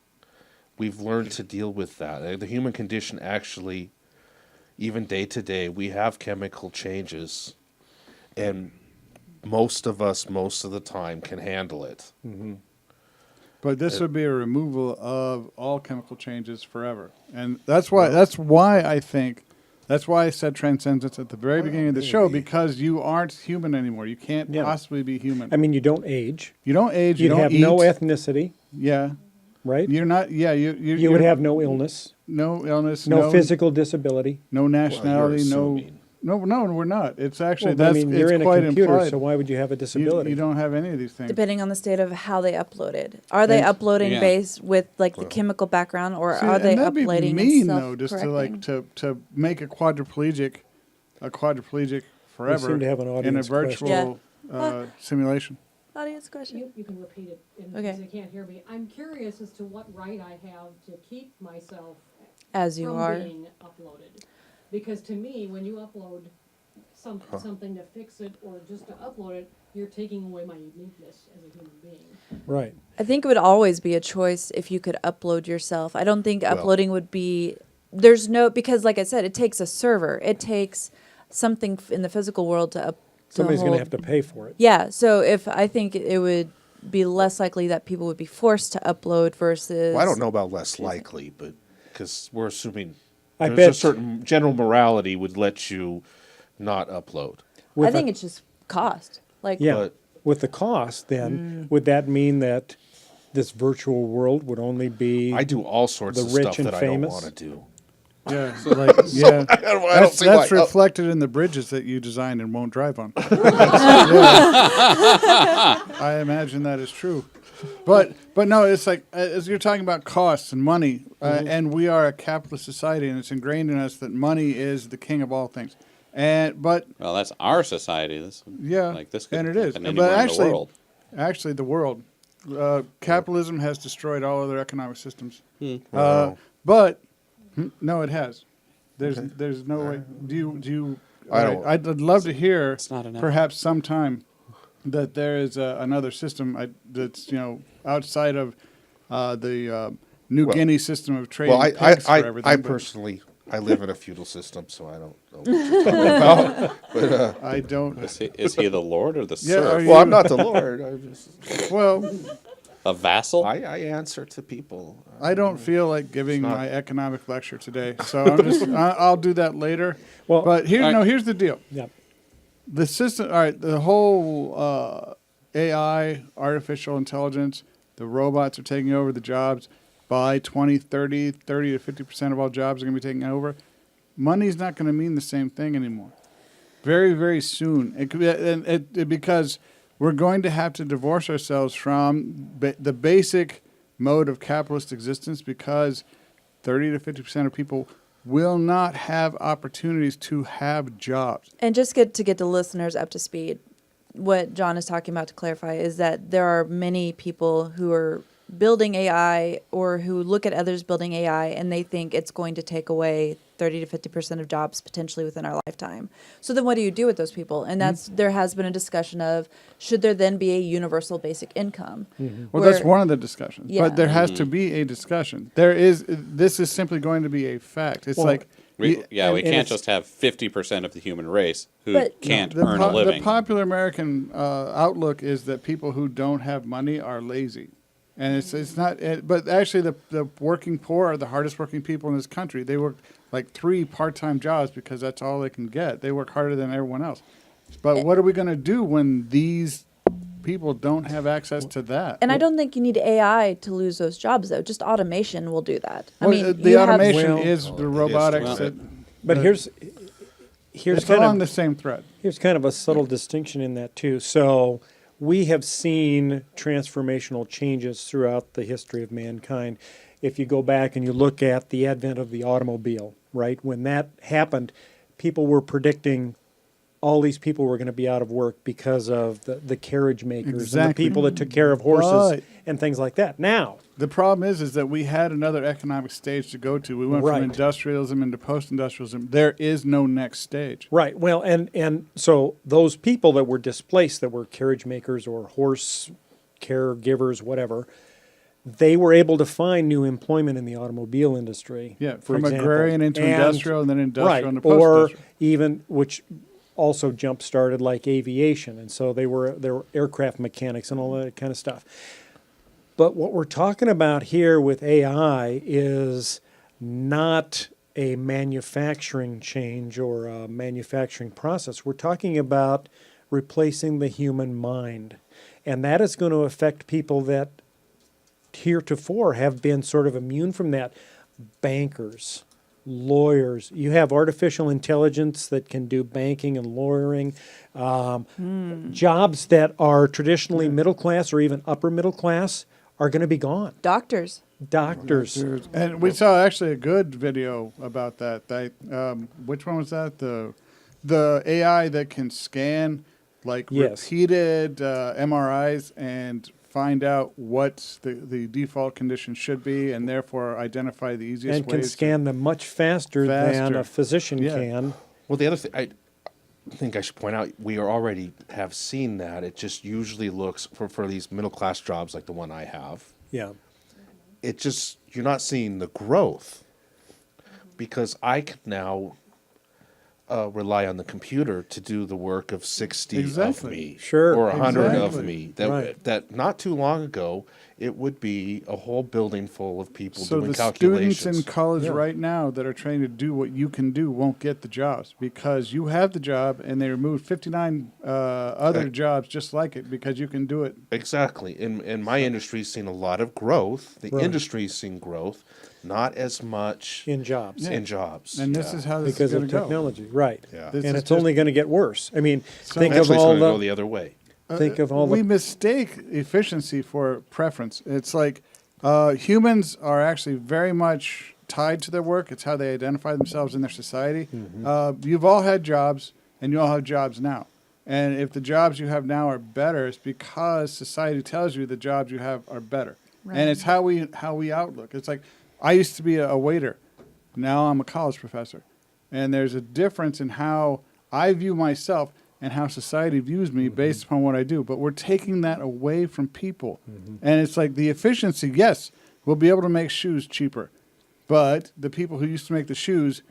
We've learned to deal with that. The human condition actually, even day to day, we have chemical changes, and most of us, most of the time, can handle it. But this would be a removal of all chemical changes forever, and that's why I said transcendence at the very beginning of the show, because you aren't human anymore. You can't Yeah. possibly be human. I mean, you don't age. You don't age. You You'd don't have eat. no ethnicity, Yeah, right? you're not. Yeah, You would have no illness, no illness, no physical disability. no nationality, Well, no, we're not. It's actually Well, I that's mean, you're it's in a quite computer, implied. so why would you have a disability? You don't have any of these things. Depending on the state of how they uploaded. Are they And- uploading Yeah. based with like the chemical background, or See, are they and that'd be uploading mean and though, just to like self-correcting? to make a quadriplegic forever seem to have an in a audience virtual question. simulation. Audience question. You can repeat it Okay. because they can't hear me. I'm curious as to what right I have to keep myself As you from are. being uploaded. Because to me, when you upload something to fix it or just to upload it, you're taking away my uniqueness as a human being. Right. I think it would always be a choice if you could upload yourself. I don't think uploading would be. There's no, because like I said, it takes a server. It takes something in the physical world to up. Somebody's going to hold. have to pay for it. Yeah. So if I think it would be less likely that people would be forced to upload versus. Well, I don't know about less likely, but because we're assuming I there's bet a certain general morality would let you not upload. with I think a- it's just cost. Like Yeah. But- With the cost, then, would that mean that this virtual world would only be I do all sorts The of rich stuff and that famous? I don't want to do. Yeah, so like yeah, I don't that's see why. reflected in the bridges that you designed and won't drive on. Yeah. I imagine that is true, but no, it's like as you're talking about costs and money, and we are a capitalist society, and it's ingrained in us that money is the king of all things, but Well, that's our society. This yeah, like this could and it is, happen but anywhere in the actually, world. the world, capitalism has destroyed all other economic systems. Wow. But no, it has. There's no way. Do you? I don't- I'd love to hear. not enough. Perhaps sometime that there is another system that's outside of the New Well- Guinea system of trading Well, pigs for everything. I but personally, I live in a feudal system, so I don't know what you're talking about. But I don't. Is he the lord or the Yeah, serf? are you- well, I'm not the Lord. I'm just, Well, A vassal? I answer to people. I don't feel like giving not- my economic lecture today, so I'm just. I'll do that later. Well, But here's the deal. Yeah. The system, all right, the whole AI, artificial intelligence, the robots are taking over the jobs. By 2030, 30 to 50% of all jobs are going to be taken over. Money's not going to mean the same thing anymore. Very, very soon. It could be, because we're going to have to divorce ourselves from the basic mode of capitalist existence, because 30 to 50% of people will not have opportunities to have jobs. And just get the listeners up to speed. What John is talking about, to clarify, is that there are many people who are building AI or who look at others building AI and they think it's going to take away 30 to 50% of jobs potentially within our lifetime. So then what do you do with those people? And there has been a discussion of, should there then be a universal basic income? Well, that's one of the discussions. Yeah. But there has to be a discussion. This is simply going to be a fact. It's Well, like We and can't it's- just have 50% of the human race who But- can't the earn a the living. popular American outlook is that people who don't have money are lazy. And it's not, but actually the working poor are the hardest working people in this country. They work like 3 part-time jobs because that's all they can get. They work harder than everyone else. But what are we going to do when these people don't have access to that? And I don't think you need AI to lose those jobs, though. Just automation will do that. I Well, mean, the you have- automation Well- is the robotics. Well, But here's It's kind along of the same thread. here's kind of a subtle distinction in that too. So we have seen transformational changes throughout the history of mankind. If you go back and you look at the advent of the automobile, right? When that happened, people were predicting all these people were going to be out of work because of the carriage makers and the Exactly. people that took care of horses Right. and things like that. Now, The problem is that we had another economic stage to go to. We went Right. from industrialism into post-industrialism. There is no next stage. right. Well, and so those people that were displaced, that were carriage makers or horse caregivers, whatever, they were able to find new employment in the automobile industry. Yeah, for from example. agrarian into And- industrial, and then industrial right, into or post-industrial. even which also jump started like aviation, and so there were aircraft mechanics and all that kind of stuff. But what we're talking about here with AI is not a manufacturing change or a manufacturing process. We're talking about replacing the human mind, and that is going to affect people that heretofore have been sort of immune from that. Bankers, lawyers. You have artificial intelligence that can do banking and lawyering. Jobs that are traditionally middle class or even upper middle class are going to be gone. doctors. Doctors. And we saw actually a good video about that. Which one was that? The AI that can scan like Yes. repeated MRIs and find out what the default condition should be, and therefore identify the easiest And ways. can scan them much faster than Faster. a physician Yeah. can. Well, the other thing I think I should point out, we are already have seen that. It just usually looks for these middle class jobs like the one I have. Yeah. It just, you're not seeing the growth because I can now rely on the computer to do the work of 60 Exactly. of me, Sure. or 100 of Exactly. me. Right. That not too long ago, it would be a whole building full of people So doing the calculations. students in college Yeah. right now that are trying to do what you can do won't get the jobs because you have the job and they removed 59 other Okay. jobs just like it because you can do it. Exactly. And my industry's seen a lot of growth. The Right. industry's seen growth, not as much In jobs. in jobs. And this Yeah. is how this Because is going of to go. technology. Right. Yeah. This And is it's just- only going to get worse. I mean, think of Eventually, it's all going to go the the other way. think of all we the mistake efficiency for preference. It's like humans are actually very much tied to their work. It's how they identify themselves in their society. You've all had jobs, and you all have jobs now. And if the jobs you have now are better, it's because society tells you the jobs you have are better. Right. And it's how we outlook. It's like I used to be a waiter. Now I'm a college professor. And there's a difference in how I view myself and how society views me based upon what I do. But we're taking that away from people. And it's like the efficiency, yes, we'll be able to make shoes cheaper. But the people who used to make the shoes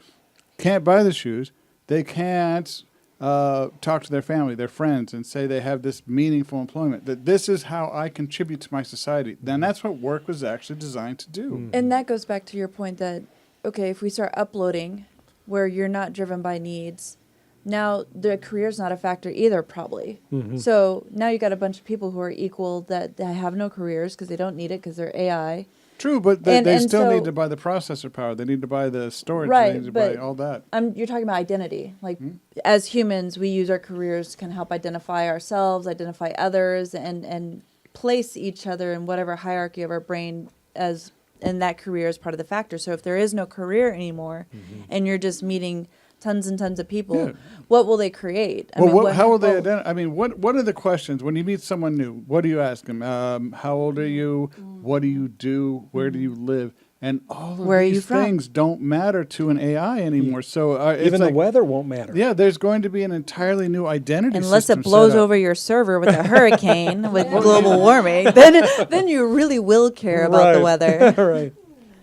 can't buy the shoes. They can't talk to their family, their friends, and say they have this meaningful employment. That this is how I contribute to my society. Then that's what work was actually designed to do. And that goes back to your point that, okay, if we start uploading where you're not driven by needs, now the career's not a factor either, probably. So now you got a bunch of people who are equal that have no careers because they don't need it because they're AI. True, but And- they and still so- need to buy the processor power. They need to buy the storage. Right, They need to buy but- all that. You're talking about identity. Like, as humans, we use our careers to kind of help identify ourselves, identify others, and place each other in whatever hierarchy of our brain as, and that career is part of the factor. So if there is no career anymore, and you're just meeting tons and tons of people, Yeah. what will they create? How will they well, identify? I mean, what are the questions when you meet someone new? What do you ask them? How old are you? What do you do? Where do you live? And all of Where are you these from? things don't matter to an AI anymore. So it's even the like, weather won't matter. yeah, there's going to be an entirely new identity Unless system it blows set up. over your server with a hurricane with global warming, then you really will care about the Right. weather. right.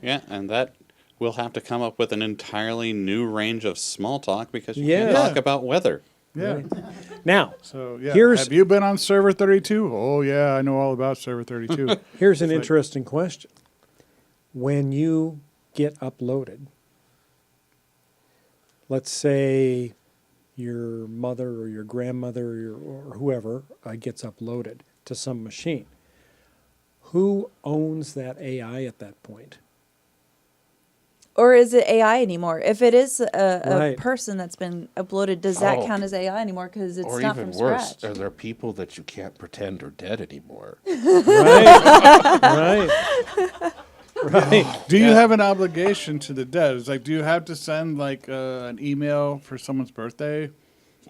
Yeah, and that we'll have to come up with an entirely new range of small talk because you Yeah. can't talk about weather. Yeah. Now, So yeah, Here's- have you been on server 32? Oh yeah, I know all about server 32. here's an like- interesting question. When you get uploaded, let's say your mother or your grandmother or whoever gets uploaded to some machine, who owns that AI at that point? Or is it AI anymore? If it is a Right. person that's been uploaded, does that Oh. count as AI anymore? Because it's Or not even from worse, scratch. are there people that you can't pretend are dead anymore? Right. Right. Do you have an obligation to the dead? It's like, do you have to send like an email for someone's birthday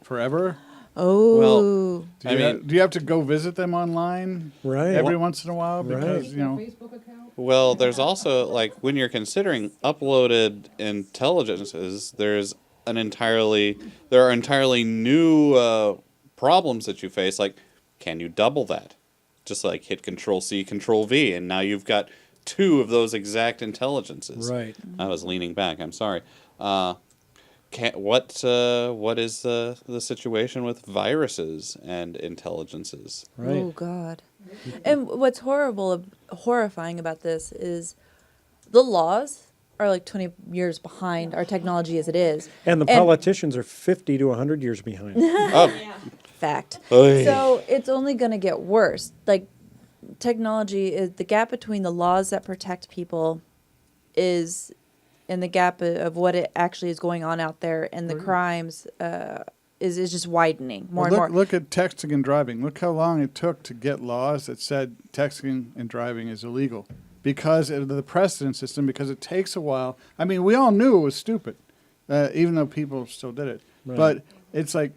forever? Oh, Do you have to go visit them online Right. every once in a while Right. because Make you their know? Facebook account. Well, there's also like when you're considering uploaded intelligences, there are entirely new problems that you face. Like, can you double that? Just like hit Control C, Control V, and now you've got two of those exact intelligences. Right. I was leaning back. I'm sorry. What is the situation with viruses and intelligences? Right. oh God! And what's horrifying about this is the laws are like 20 years behind our technology as it is. And the politicians are 50 to 100 years behind. Oh, Fact. Oy. So it's only going to get worse. Like, technology is the gap between the laws that protect people is, and the gap of what it actually is going on out there, and the crimes is just widening more Well, and more. look at texting and driving. Look how long it took to get laws that said texting and driving is illegal because of the precedent system. Because it takes a while. I mean, we all knew it was stupid, even though people still did it. Right. But it's like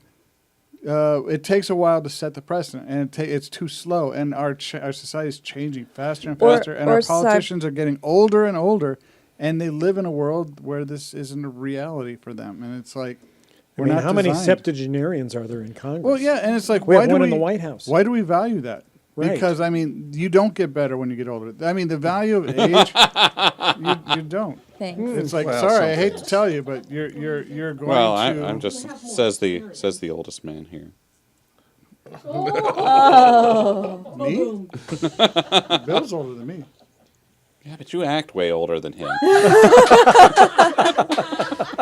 it takes a while to set the precedent, and it's too slow. And our society is changing faster and faster, and our politicians are getting older and older, and they live in a world where this isn't a reality for them. And it's like, I mean, how many septuagenarians are there in Congress? Well, yeah, and it's like, we have one in the White House. Why do we value that? Right. Because, I mean, you don't get better when you get older. I mean, the value of age, you don't. Thanks. It's like, Well, sorry, I some hate to things. tell you, but you're going to. Well, I'm just says the oldest man here. Me? Bill's older than me. Yeah, but you act way older than him.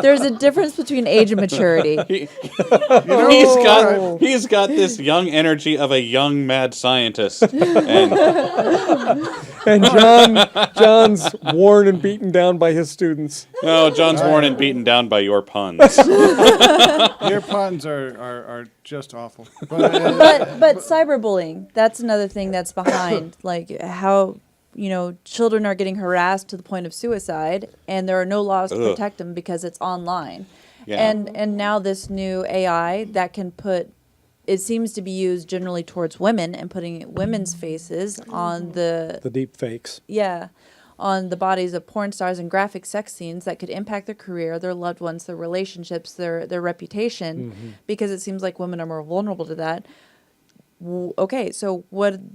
There's a difference between age and maturity. He's got this young energy of a young mad scientist, and And John's worn and beaten down by his students. no, John's worn and beaten down by your puns. Your puns are just awful. But cyberbullying, that's another thing that's behind, like how children are getting harassed to the point of suicide, and there are no laws to protect them because it's online. Yeah. And now this new AI that can it seems to be used generally towards women and putting women's faces on the deep fakes. Yeah, on the bodies of porn stars and graphic sex scenes that could impact their career, their loved ones, their relationships, their reputation, because it seems like women are more vulnerable to that. Okay, so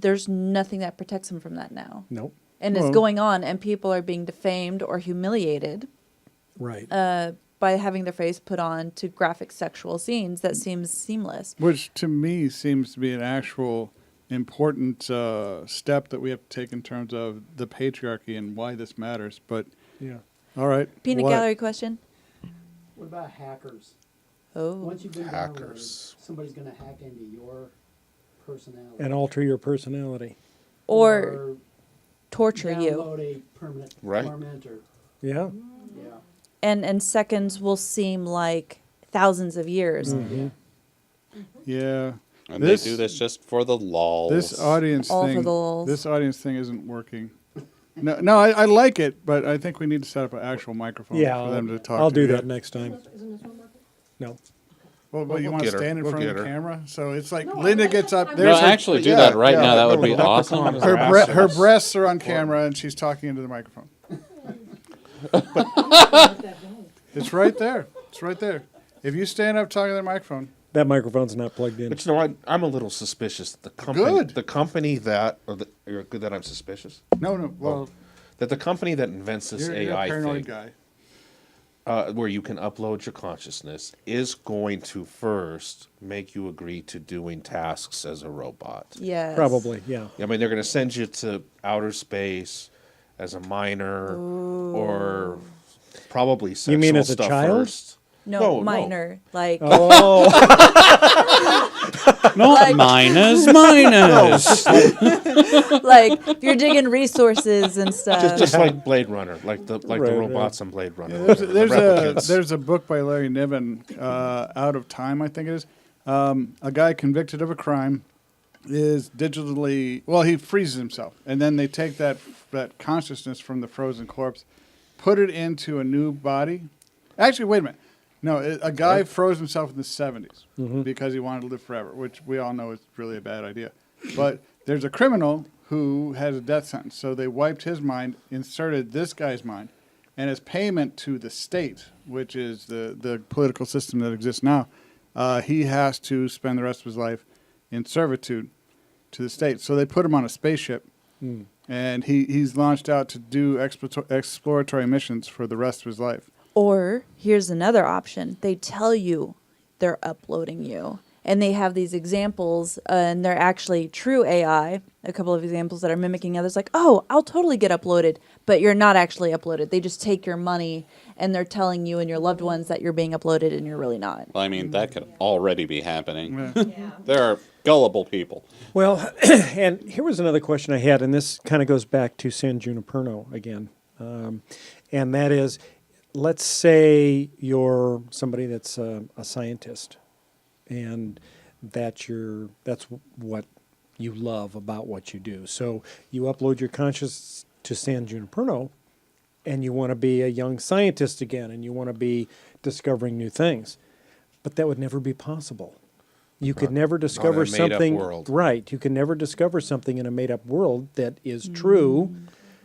there's nothing that protects them from that now. Nope. And it's going on, and people are being defamed or humiliated Right. by having their face put on to graphic sexual scenes that seems seamless. Which to me seems to be an actual important step that we have to take in terms of the patriarchy and why this matters. But Yeah. all right. Peanut what? gallery question? What about hackers? Oh. Once you've been Hackers. downloaded, somebody's going to hack into your personality. And alter your personality. Or torture you. Download a permanent Right. tormentor. Yeah. Yeah. And seconds will seem like thousands of years. Yeah. And they do this just for the lols. This audience All for thing. the lulz. This audience thing isn't working. No, I like it, but I think we need to set up an actual microphone Yeah. for them to talk. I'll to. do Yeah. that next time. Isn't this one working? No. Well, Well, you we'll want to get her. stand in We'll front of get the her. camera, so it's like No, Linda I'm- gets up. I'm- There's No, her, actually do yeah, that right yeah, now. That would be the awesome. microphone is her, awesome. her breasts are on camera, and she's talking into the microphone. It's right there. It's right there. If you stand up talking to the microphone, That microphone's not plugged in. But you know what? I'm a little suspicious. The company, Good. the company that, you're good that I'm suspicious. no. Well, That the company that invents this you're AI a paranoid thing, guy. where you can upload your consciousness, is going to first make you agree to doing tasks as a robot. Yes. Probably, yeah. I mean, they're going to send you to outer space as a miner, or probably sexual You mean as a stuff child? first. No, minor. Like, Oh, Not miners, miners. like if you're digging resources and stuff. Just like Blade Runner, like the Right, robots on Blade Runner. There's, the there's a replicants. there's a book by Larry Niven, Out of Time, I think it is. A guy convicted of a crime is digitally, well, he freezes himself, and then they take that consciousness from the frozen corpse, put it into a new body. Actually, wait a minute. No, a guy froze himself in the 70s because he wanted to live forever, which we all know is really a bad idea. But there's a criminal who has a death sentence, so they wiped his mind, inserted this guy's mind, and as payment to the state, which is the political system that exists now, he has to spend the rest of his life in servitude to the state. So they put him on a spaceship, and he's launched out to do exploratory missions for the rest of his life. Or here's another option. They tell you they're uploading you. And they have these examples, and they're actually true AI, a couple of examples that are mimicking others, like, oh, I'll totally get uploaded, but you're not actually uploaded. They just take your money, and they're telling you and your loved ones that you're being uploaded, and you're really not. Well, I mean, that could already be happening. There are gullible people. well, and here was another question I had, and this kind of goes back to San Junipero again. And that is, let's say you're somebody that's a scientist, and that's what you love about what you do. So you upload your conscious to San Junipero, and you want to be a young scientist again, and you want to be discovering new things. But that would never be possible. You could never on discover a made-up something. world. Right. You can never discover something in a made-up world that is true.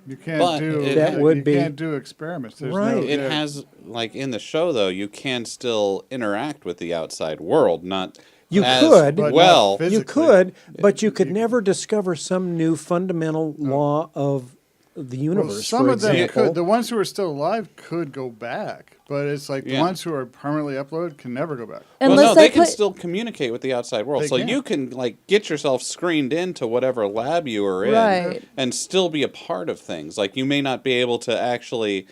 You can't But do that would you be- can't do experiments. There's Right. No, It yeah. has, like in the show though, you can still interact with the outside world, not You as could. But not well. physically. You could, but you could never discover some new fundamental law of the universe. Well, some for of them example. could. The ones who are still alive could go back, but it's like the Yeah. ones who are permanently uploaded can never go back. Well, Unless no, they they can put still communicate with the outside world. They So can. you can like get yourself screened into whatever lab you are in Right. and still be a part of things. Like you may not be able to actually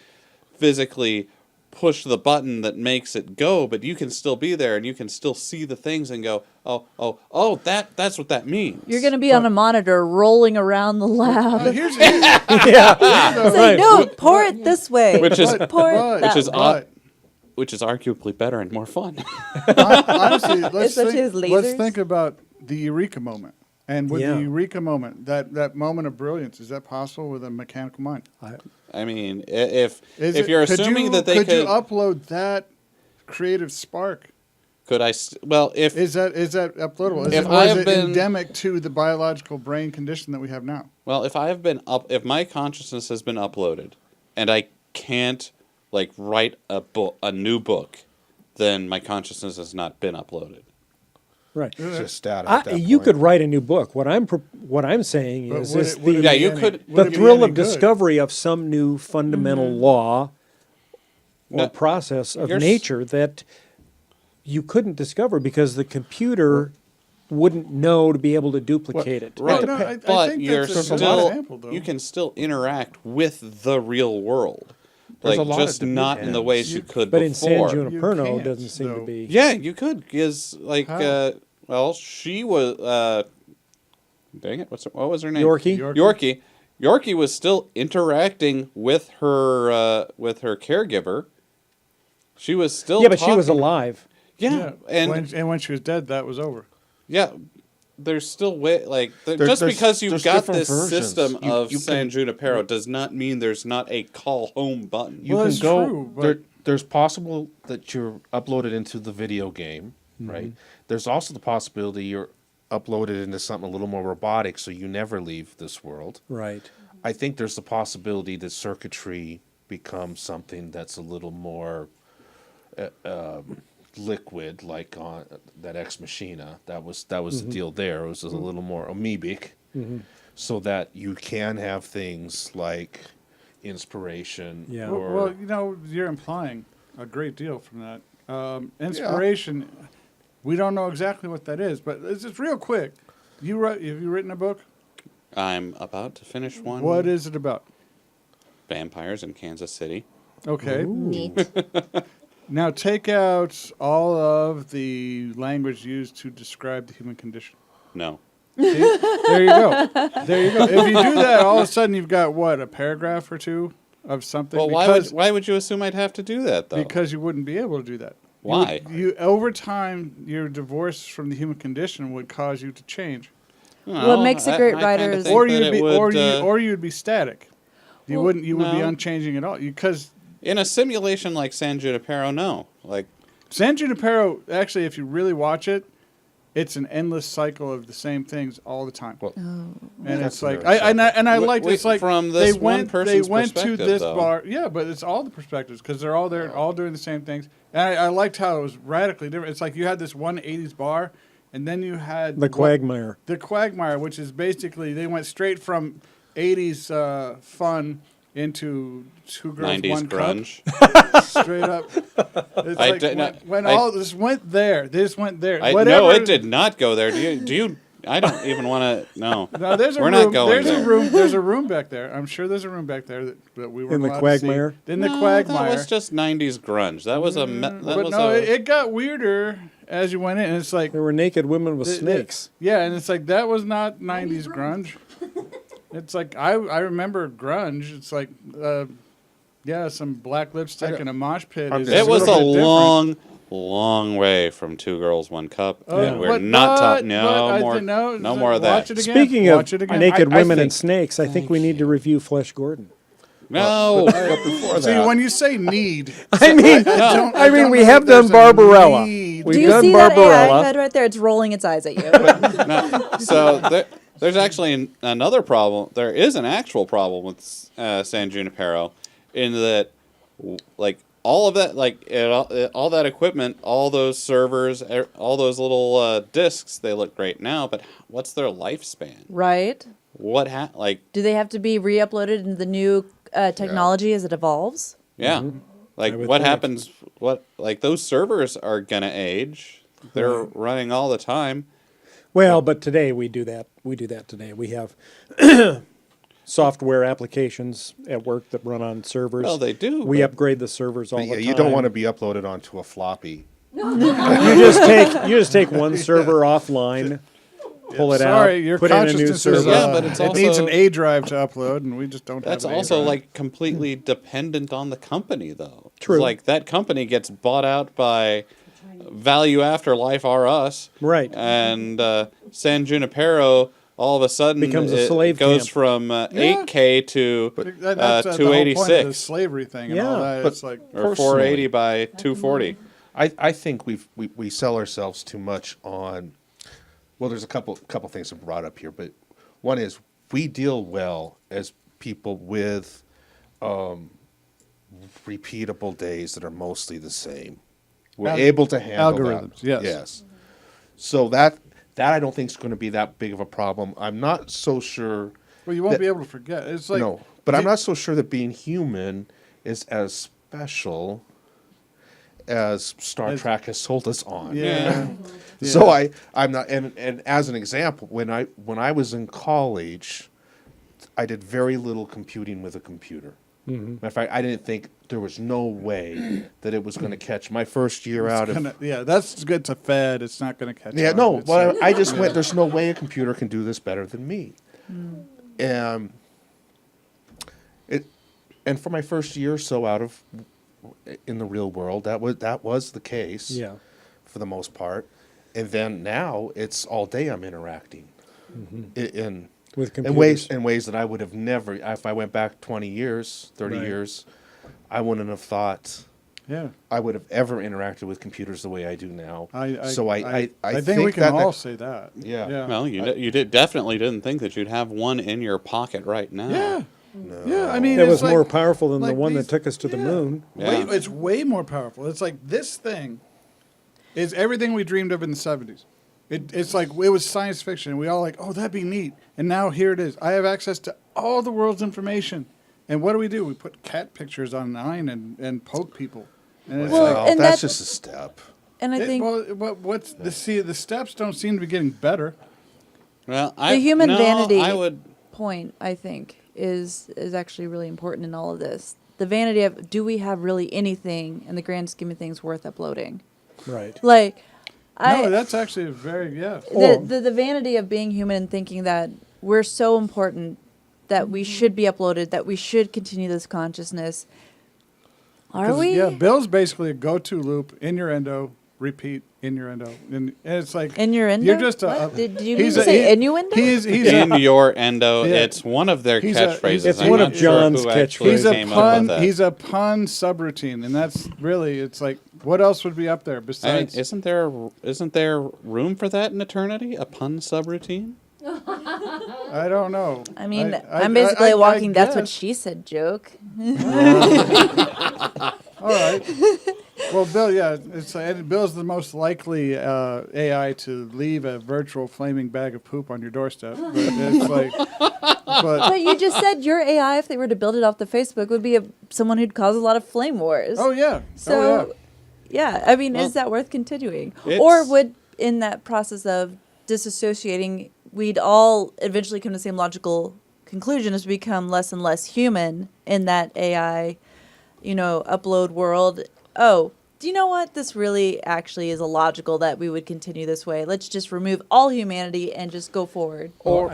physically push the button that makes it go, but you can still be there and you can still see the things and go, oh, that's what that means. you're going to be on a monitor rolling around the lab. Here's Say, no, pour it this way. Which is- pour it but- that which is way. odd. Which is arguably better and more fun. honestly, let's Especially his let's lasers. think about the eureka moment. And with Yeah. the eureka moment, that moment of brilliance, is that possible with a mechanical mind? I mean, if Is you're could assuming you, that they could could, you upload that creative spark? could I? Well, if Is that uploadable? Is If it, or I is have it been- endemic to the biological brain condition that we have now? Well, if my consciousness has been uploaded, and I can't like write a new book, then my consciousness has not been uploaded. Right. It's just data at that You point. could write a new book. What I'm saying But is would this it- would it the, Yeah, be you any- could- would the it be thrill any of good? discovery of some new fundamental law or No, process of you're s- nature that you couldn't discover because the computer wouldn't know to be able to duplicate it. Right, no, I but think you're that's a still good example, though. you can still interact with the real world, There's like a lot of just not in the depends. ways you could But in before. San Junipero can't, doesn't seem to though. be. Yeah, you could, because like, How? well, she was, dang it, what was her name? Yorkie? Yorkie was still interacting with her caregiver. She was still Yeah, but she was talking. alive. Yeah, and when she was dead, that was over. yeah, there's still just there's- because you've there's got different this versions. system You- of you San can- Junipero does not mean there's not a call home button. You Well, can it's go. true, but- There's possible that you're uploaded into the video game, right? There's also the possibility you're uploaded into something a little more robotic, so you never leave this world. Right. I think there's the possibility that circuitry becomes something that's a little more liquid, like on that Ex Machina. That was the deal there. It was a little more amoebic, so that you can have things like inspiration. Yeah. Or, Well, you're implying a great deal from that. Inspiration, we don't know exactly what that is, but it's just real quick. Have you written a book? I'm about to finish one. What is it about? Vampires in Kansas City? Okay. Neat. Now take out all of the language used to describe the human condition. No. See? There you go. There you go. If you do that, all of a sudden you've got a paragraph or two of something. Well, why would you assume I'd have to do that though? Because you wouldn't be able to do that. Why? You over time, your divorce from the human condition would cause you to change, What makes a great I writer kinda is- think or that you'd it be, would, or you'd be static. You Well, wouldn't. You would be no. unchanging at all. Because in a simulation like San Junipero, no. Like, San Junipero, actually, if you really watch it, it's an endless cycle of the same things all the time. Well, And That's it's like very I Wait, liked it's like from they this one went person's they went to perspective, this though. bar. Yeah, but it's all the perspectives because they're all there, all doing the same things. And I liked how it was radically different. It's like you had this one 80s bar, and then you had The Quagmire. The Quagmire, which is basically they went straight from 80s fun into Two Girls 90s One grunge. Cup, straight up. It's I like did not- when I- all this went there, they just went there. No, Whatever. it did not go there. Do you? I don't even want to. No. No, there's a We're room. not going there's there. a room. There's a room back there. I'm sure there's a room back there that we were In the Quagmire? In the No, Quagmire. that was just 90s grunge. That was a. but no, it got weirder as you went in. And it's like There were naked women with snakes. Yeah, and it's like that was not 90s grunge. It's like I remember grunge. It's like some black lipstick and a mosh pit. I'm Is just- It was a little bit different. long way from Two Girls, One Cup. Oh, And we're but- not but- talking. No but I more. didn't know. No more of that. Watch it again. Speaking Watch of it again. naked I women and think- snakes, I think we need to review Flesh Gordon. No. But before See, that, when you say need, I mean, I mean, don't we know have if there's done a Barbarella. need. We've Do you done see that AI Barbarella. head right there? It's rolling its eyes at you. No. So there's actually another problem. There is an actual problem with San Junipero, in that, like, all of that, like all that equipment, all those servers, all those little disks, they look great now. But what's their lifespan? Right? Like, Do they have to be re-uploaded into the new technology as it evolves? yeah, like I would what think. happens? Like those servers are gonna age. They're running all the time. Well, but today we do that. We do that today. We have software applications at work that run on servers. Well, they do. We but- upgrade the servers all but the time. you don't want to be uploaded onto a floppy. You just take one server offline, pull it Sorry, out, your put in a new consciousness server. is. Yeah, but it's it needs an also- A drive to upload, and we just don't. That's have an A also drive. like completely dependent on the company, though. True. It's like that company gets bought out by Value Afterlife R Us, Right. and San Junipero all of a sudden Becomes a slave goes camp. from 8K to That's the whole point of the 286 slavery thing and Yeah, all that. but- It's like or 480 by 240. I think we sell ourselves too much on. Well, there's a couple things that brought up here, but one is we deal well as people with repeatable days that are mostly the same. We're able to handle algorithms, that. yes. Yes. So that I don't think is going to be that big of a problem. I'm not so sure. well, you won't that- be able to forget. It's like No, but I'm not so sure that being human is as special as Star Trek has sold us on. Yeah. So I'm not, and as an example, when I was in college, I did very little computing with a computer. Matter of fact, I didn't think there was no way that it was going to catch my first year out of. Yeah, that's good to Fed. It's not going to catch. Yeah, on. no. It's Well, like- I just went. There's no way a computer can do this better than me. And for my first year or so out of in the real world, that was the case. Yeah. For the most part, and then now it's all day I'm interacting in With in computers. ways that I would have never. If I went back 20 years, 30 Right. years, I wouldn't have thought Yeah. I would have ever interacted with computers the way I do now. I think we can all that, say that. Yeah. Yeah. Well, you definitely didn't think that you'd have one in your pocket right now. Yeah. Yeah, I mean, That it's was more like- powerful than the like one these- that took us to the yeah. moon. Yeah. It's way more powerful. It's like this thing is everything we dreamed of in the 70s. It's like it was science fiction. We all like, oh, that'd be neat. And now here it is. I have access to all the world's information. And what do? We put cat pictures online and poke people. And it's Well, like, and that's that's- just a step. And I think what's the steps don't seem to be getting better. Well, the human vanity I would. point, I think, is actually really important in all of this. The vanity of, do we have really anything in the grand scheme of things worth uploading? Right. Like, No, that's actually a very the vanity of being human and thinking that we're so important that we should be uploaded, that we should continue this consciousness. Are 'Cause, we? Yeah, Bill's basically a go-to loop, innuendo, repeat, innuendo. And it's like... Innuendo? You're just a... What? Did you he's mean to say he- innuendo? He's In your endo, Yeah. it's one of their He's a- catchphrases. it's I'm one not of sure John's who actually catchphrases. He's a came up pun. with that. He's a pun subroutine, and that's really. It's like, what else would be up there I mean, besides? isn't there room for that in eternity? A pun subroutine? I don't know. I mean, I- I'm basically I a walking "that's what guess. she said" joke. All right. Well, Bill, yeah, and Bill's the most likely AI to leave a virtual flaming bag of poop on your doorstep. But it's like, But you just said your AI, if they were to build it off the Facebook, would be someone who'd cause a lot of flame wars. oh yeah, So, yeah, I mean, Well, is that worth continuing? it's- Or would, in that process of disassociating, we'd all eventually come to the same logical conclusion as we become less and less human in that AI, upload world? Oh, do you know what? This really actually is illogical that we would continue this way. Let's just remove all humanity and just go forward. Or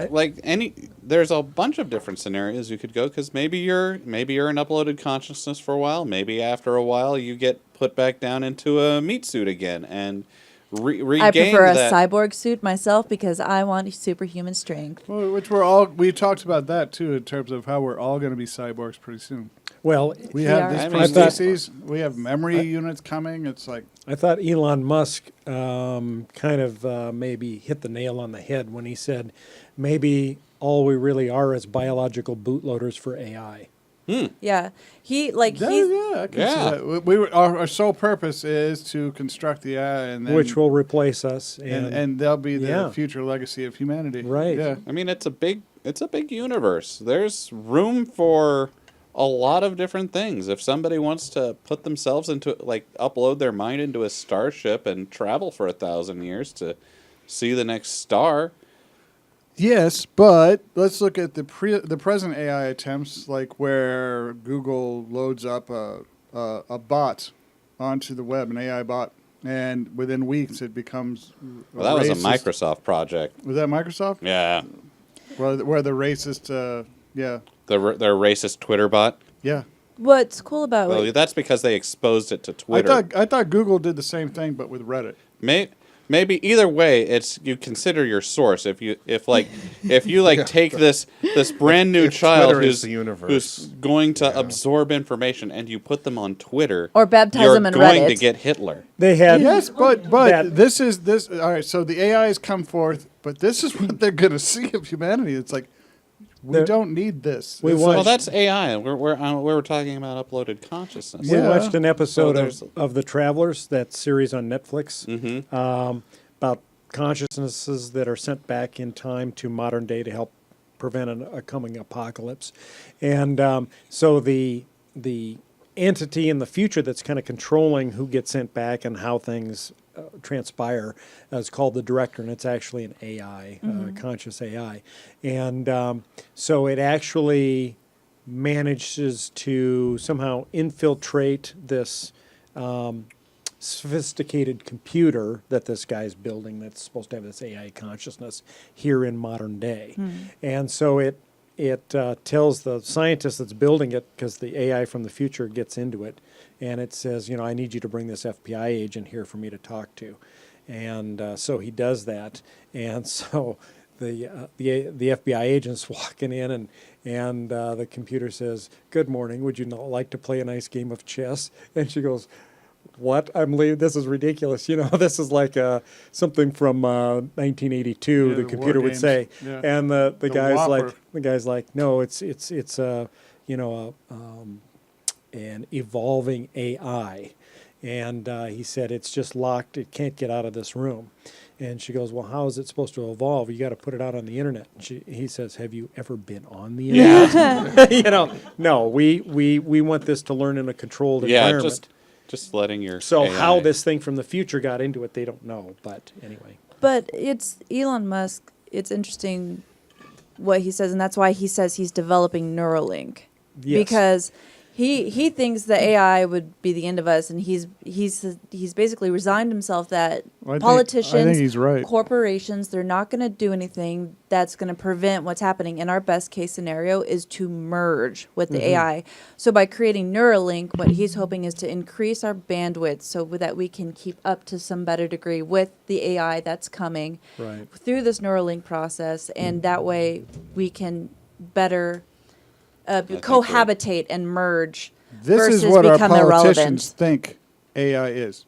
there's a bunch of different scenarios you could go, because maybe you're an uploaded consciousness for a while. Maybe after a while you get put back down into a meat suit again, and regained I prefer a that. cyborg suit myself because I want superhuman strength. Well, which we talked about that too in terms of how we're all going to be cyborgs pretty soon. Well, We We have are. this I mean, prostheses. We have memory units coming. It's like I thought Elon Musk kind of maybe hit the nail on the head when he said maybe all we really are is biological bootloaders for AI. Yeah, he's yeah, I can Yeah. see that. Our sole purpose is to construct the AI, and then, Which will replace us. and they'll be the Yeah. future legacy of humanity. Right. Yeah. I mean, it's a big universe. There's room for a lot of different things. If somebody wants to put themselves into, like, upload their mind into a starship and travel for 1,000 years to see the next star. Yes, but let's look at the present AI attempts, like where Google loads up a bot onto the web, an AI bot, and within weeks it becomes. Well, that was a racist. Microsoft project. Was that Microsoft? Yeah. Where the racist, yeah, Their racist Twitter bot. yeah. what's cool about Well, it. that's because they exposed it to Twitter. I thought Google did the same thing, but with Reddit. Maybe either way, it's you consider your source. If you take this brand new If child Twitter is who's the universe. going to absorb information and you put them on Twitter, Or baptize you're them in going Reddit. to get Hitler. They had Yes, but that- this. All right, so the AIs come forth, but this is what they're going to see of humanity. It's like we They're- don't need this. We It's want- Well, that's AI. We're talking about uploaded consciousness. We Yeah. watched an episode there's- of The Travelers, that series on Netflix, Mm-hmm. about consciousnesses that are sent back in time to modern day to help prevent a coming apocalypse. And so the entity in the future that's kind of controlling who gets sent back and how things transpire is called the director, and it's actually an AI, conscious AI. And so it actually manages to somehow infiltrate this sophisticated computer that this guy's building that's supposed to have this AI consciousness here in modern day. And so it tells the scientist that's building it, because the AI from the future gets into it, and it says, I need you to bring this FBI agent here for me to talk to. And so he does that. And so the FBI agent's walking in, and the computer says, "Good morning. Would you not like to play a nice game of chess?" And she goes, "What? I'm leaving. This is ridiculous. This is like something from 1982." Yeah, the the computer war would games. say, Yeah. and the guy's Whopper. like, "No, it's an evolving AI," and he said it's just locked. It can't get out of this room. And she goes, "Well, how is it supposed to evolve? You got to put it out on the internet." And he says, "Have you ever been on the internet?" No. We want this to learn in a controlled Yeah, environment. just letting your So AI. how this thing from the future got into it, they don't know. But anyway, But it's Elon Musk. It's interesting what he says, and that's why he says he's developing Neuralink. yes. Because he thinks the AI would be the end of us, and he's basically resigned himself that I politicians, think he's right. corporations, they're not going to do anything that's going to prevent what's happening. And our best case scenario is to merge with the AI. So by creating Neuralink, what he's hoping is to increase our bandwidth so that we can keep up to some better degree with the AI that's coming Right. through this Neuralink process, and that way we can better cohabitate and merge This versus is what our become politicians irrelevant. think AI is.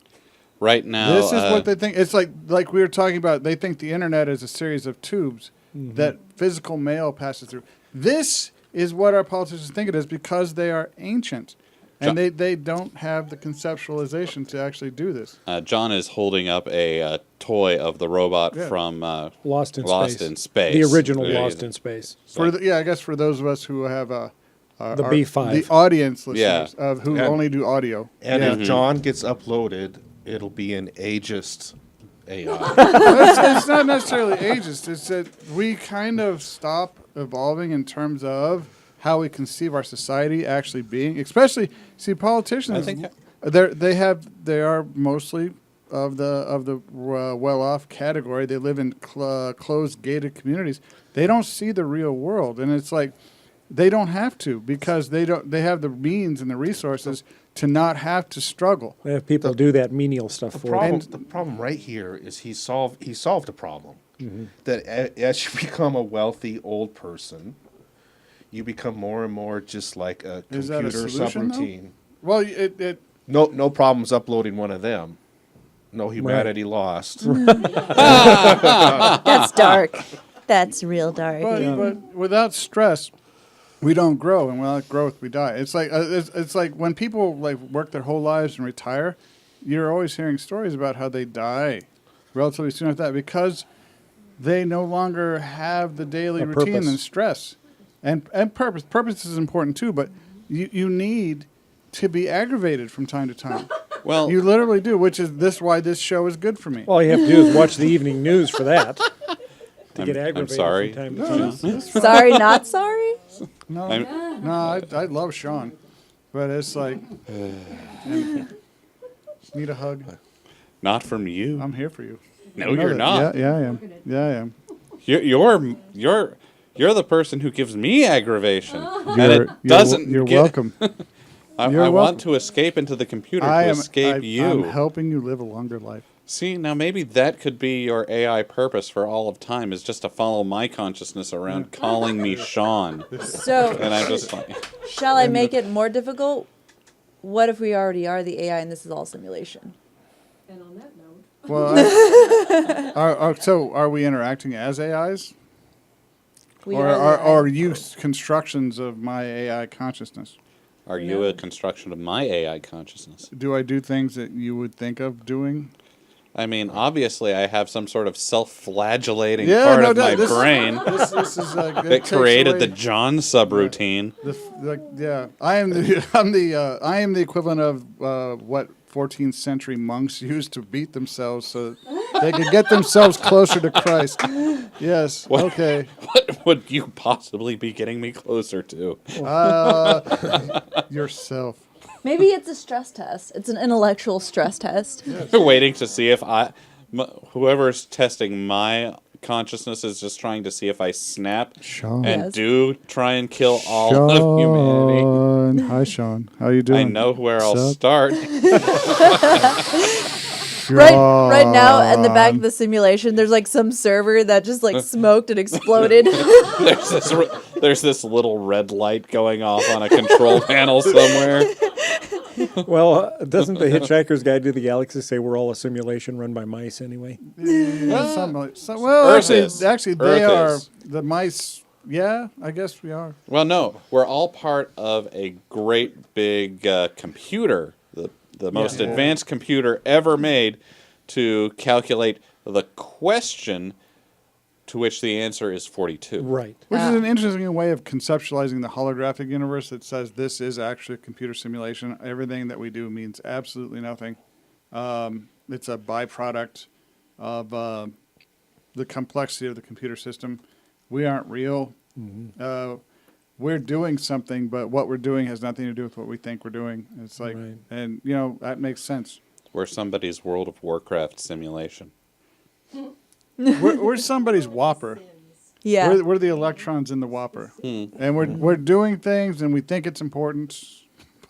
right now. This is what they think. It's like we were talking about. They think the internet is a series of tubes that physical mail passes through. This is what our politicians think it is because they are ancient, and they don't have the conceptualization to actually do this. John is holding up a toy of the robot Yeah. from Lost in Space. The original Yeah, Lost in Space. I guess for those of us who have The B5. the audience Yeah. listeners of who Yeah. only do audio. And Yeah. if John gets uploaded, it'll be an ageist AI. It's not necessarily ageist. It's that we kind of stop evolving in terms of how we conceive our society actually being. Especially, see, politicians. I think- They are mostly of the well-off category. They live in closed, gated communities. They don't see the real world, and it's like they don't have to because they have the means and the resources to not have to struggle. If people do that menial stuff for them. The problem right here is he solved a problem. That as you become a wealthy old person, you become more and more just like a Is that a computer solution, subroutine. Well, it No problems uploading one of them. No humanity lost. That's dark. That's real dark. but without stress, we don't grow, and without growth, we die. It's like when people like work their whole lives and retire, you're always hearing stories about how they die relatively soon after that because they no longer have the daily routine purpose. and stress and purpose. Purpose is important too, but you need to be aggravated from time to time. Well, You literally do, which is why this show is good for me. All you have to do is watch the evening news for that. To get I'm aggravated sorry. from time to time. Sorry, not sorry. No, I'm- no, I love Sean, but it's like, need a hug. not from you. I'm here for you. No, You know you're that. not. Yeah, I am. Yeah, I am. You're the person who gives me aggravation, and it You're doesn't. You're get- welcome. I You're welcome. want to escape into the computer to escape you. I'm helping you live a longer life. See, now maybe that could be your AI purpose for all of time, is just to follow my consciousness around calling me Sean. So, And I'm just like, shall I make it more difficult? What if we already are the AI and this is all simulation? And on that note, Well, so are we interacting as AIs, We or the are AI. you constructions of my AI consciousness? are you a construction of my AI consciousness? Do I do things that you would think of doing? I mean, obviously, I have some sort of self-flagellating Yeah, part no of my doubt. This- brain This is like that created the John subroutine. I am the equivalent of what 14th century monks used to beat themselves so they could get themselves closer to Christ. Yes. What? Okay. What would you possibly be getting me closer to? Yourself. Maybe it's a stress test. It's an intellectual stress test. Waiting to see if whoever's testing my consciousness is just trying to see if I snap Sean. and Yes. do try and kill all of humanity. Sean. Hi, Sean. How you doing? I know where I'll Sup? start. Right now, in the back of the simulation, there's like some server that just like smoked and exploded. There's this little red light going off on a control panel somewhere. Well, doesn't the Hitchhiker's Guide to the Galaxy say we're all a simulation run by mice anyway? Yeah, something like, well, Earth is. actually, they Earth are is. the mice. Yeah, I guess we are. Well, no, we're all part of a great big computer, the most advanced computer ever made to calculate the question to which the answer is 42. Right. Which is an interesting way of conceptualizing the holographic universe that says this is actually a computer simulation. Everything that we do means absolutely nothing. It's a byproduct of the complexity of the computer system. We aren't real. We're doing something, but what we're doing has nothing to do with what we think we're doing. It's like, Right. and that makes sense. We're somebody's World of Warcraft simulation. We're somebody's Whopper. Yeah. We're the electrons in the Whopper, and we're doing things, and we think it's important,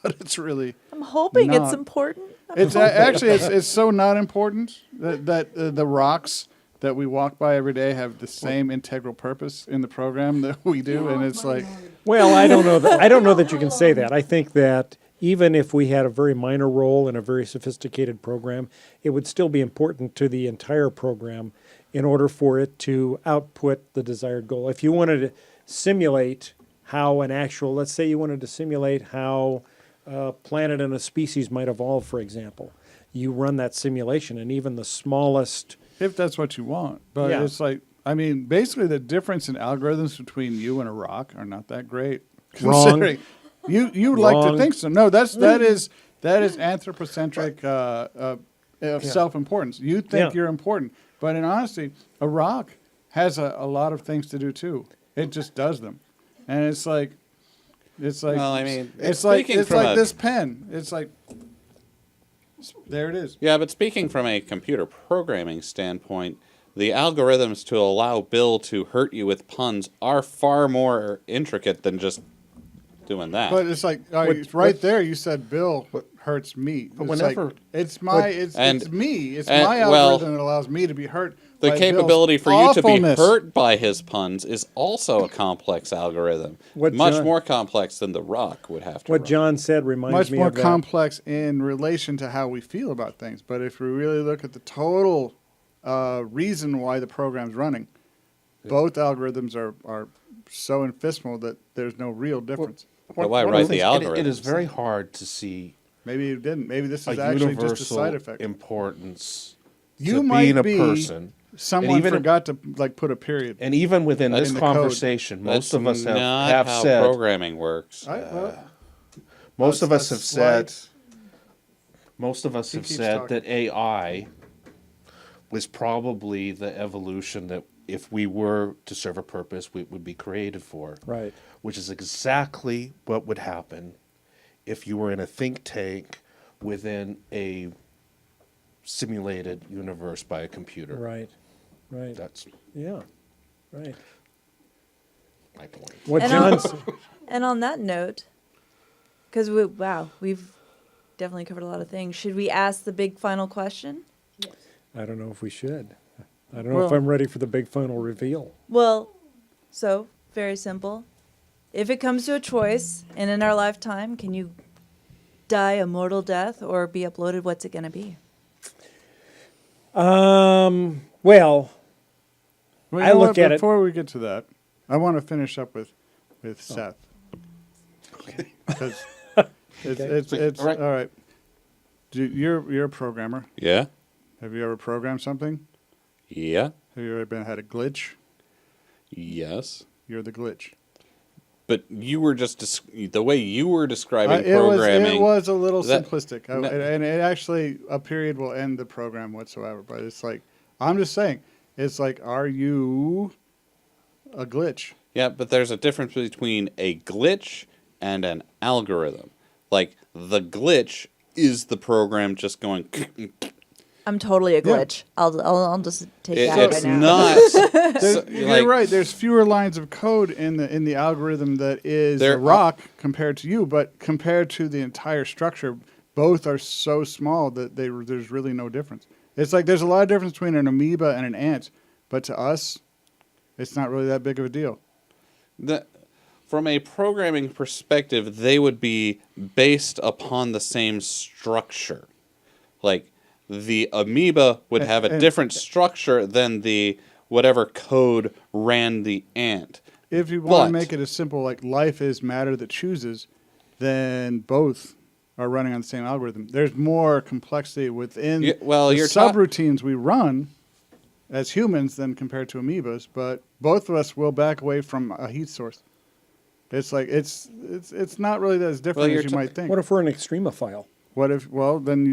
but it's really I'm hoping not. it's important. actually it's so not important that the rocks that we walk by every day have the same integral purpose in the program that we do, and it's like Well, I don't know that you can say that. I think that even if we had a very minor role in a very sophisticated program, it would still be important to the entire program in order for it to output the desired goal. If you wanted to simulate how let's say you wanted to simulate how a planet and a species might evolve, for example, you run that simulation, and even the smallest... if that's what you want, but Yeah. it's like basically the difference in algorithms between you and a rock are not that great. Wrong. Considering you like to Wrong. think so. No, that is anthropocentric self-importance. You think Yeah. you're important, but in honesty, a rock has a lot of things to do too. It just does them, and it's like Well, I mean, it's like speaking from a- this pen. It's like there it is. Yeah, but speaking from a computer programming standpoint, the algorithms to allow Bill to hurt you with puns are far more intricate than just doing that. But it's like right there. You said Bill hurts me. But It's whenever- like, it's my And- it's me. It's and- my well, algorithm that allows me to be hurt. The by capability Bill's for you to be awfulness. hurt by his puns is also a complex algorithm. What Much John- more complex than the Rock would have to What run. John said reminds Much me more of that. complex in relation to how we feel about things. But if we really look at the total reason why the program's running, both algorithms are so infinitesimal that there's no real difference. But why One of write things- the it algorithm? is very hard to see Maybe you didn't. Maybe this a is actually just a universal side effect. importance You to might being a be person. Someone even- forgot to like put a period. And even within this in the code. conversation, most That's of us not have how said, programming works. most of us have That's said, slight. most of us He have keeps said talking. that AI was probably the evolution that if we were to serve a purpose, we would be created for. Right. Which is exactly what would happen if you were in a think tank within a simulated universe by a computer. Right. Right. That's Yeah. Right. my point. What And John's And on that note, because we've definitely covered a lot of things. Should we ask the big final question? I don't know if we should. I don't know if Well- I'm ready for the big final reveal. Well, so very simple. If it comes to a choice, and in our lifetime, can you die a mortal death or be uploaded? What's it going to be? Well, Well, I you know look what? at it- Before we get to that, I want to finish up with Seth. Okay. Because it's Okay. all right. You're a programmer. Yeah? Have you ever programmed something? Yeah? Have you ever had a glitch? Yes. You're the glitch. But you were just the way you were describing It programming. was a little that- simplistic, no. and it actually a period will end the program whatsoever. But it's like I'm just saying, it's like, are you a glitch? Yeah, but there's a difference between a glitch and an algorithm. Like, the glitch is the program just going... I'm totally a Yeah. glitch. I'll just take that It's right now. not... You're right. There's fewer lines of code in the algorithm that is There a rock compared to you, but compared to the entire structure, both are so small that there's really no difference. It's like there's a lot of difference between an amoeba and an ant, but to us, it's not really that big of a deal. From a programming perspective, they would be based upon the same structure. Like, the amoeba would have a And- different structure than the whatever code ran the ant. If you want to But- make it as simple like life is matter that chooses, then both are running on the same algorithm. There's more complexity within Yeah, well, the you're subroutines we run as humans than compared to amoebas, but both of us will back away from a heat source. It's like it's not really as different you're as you might think. What if we're an extremophile? What if? Well, then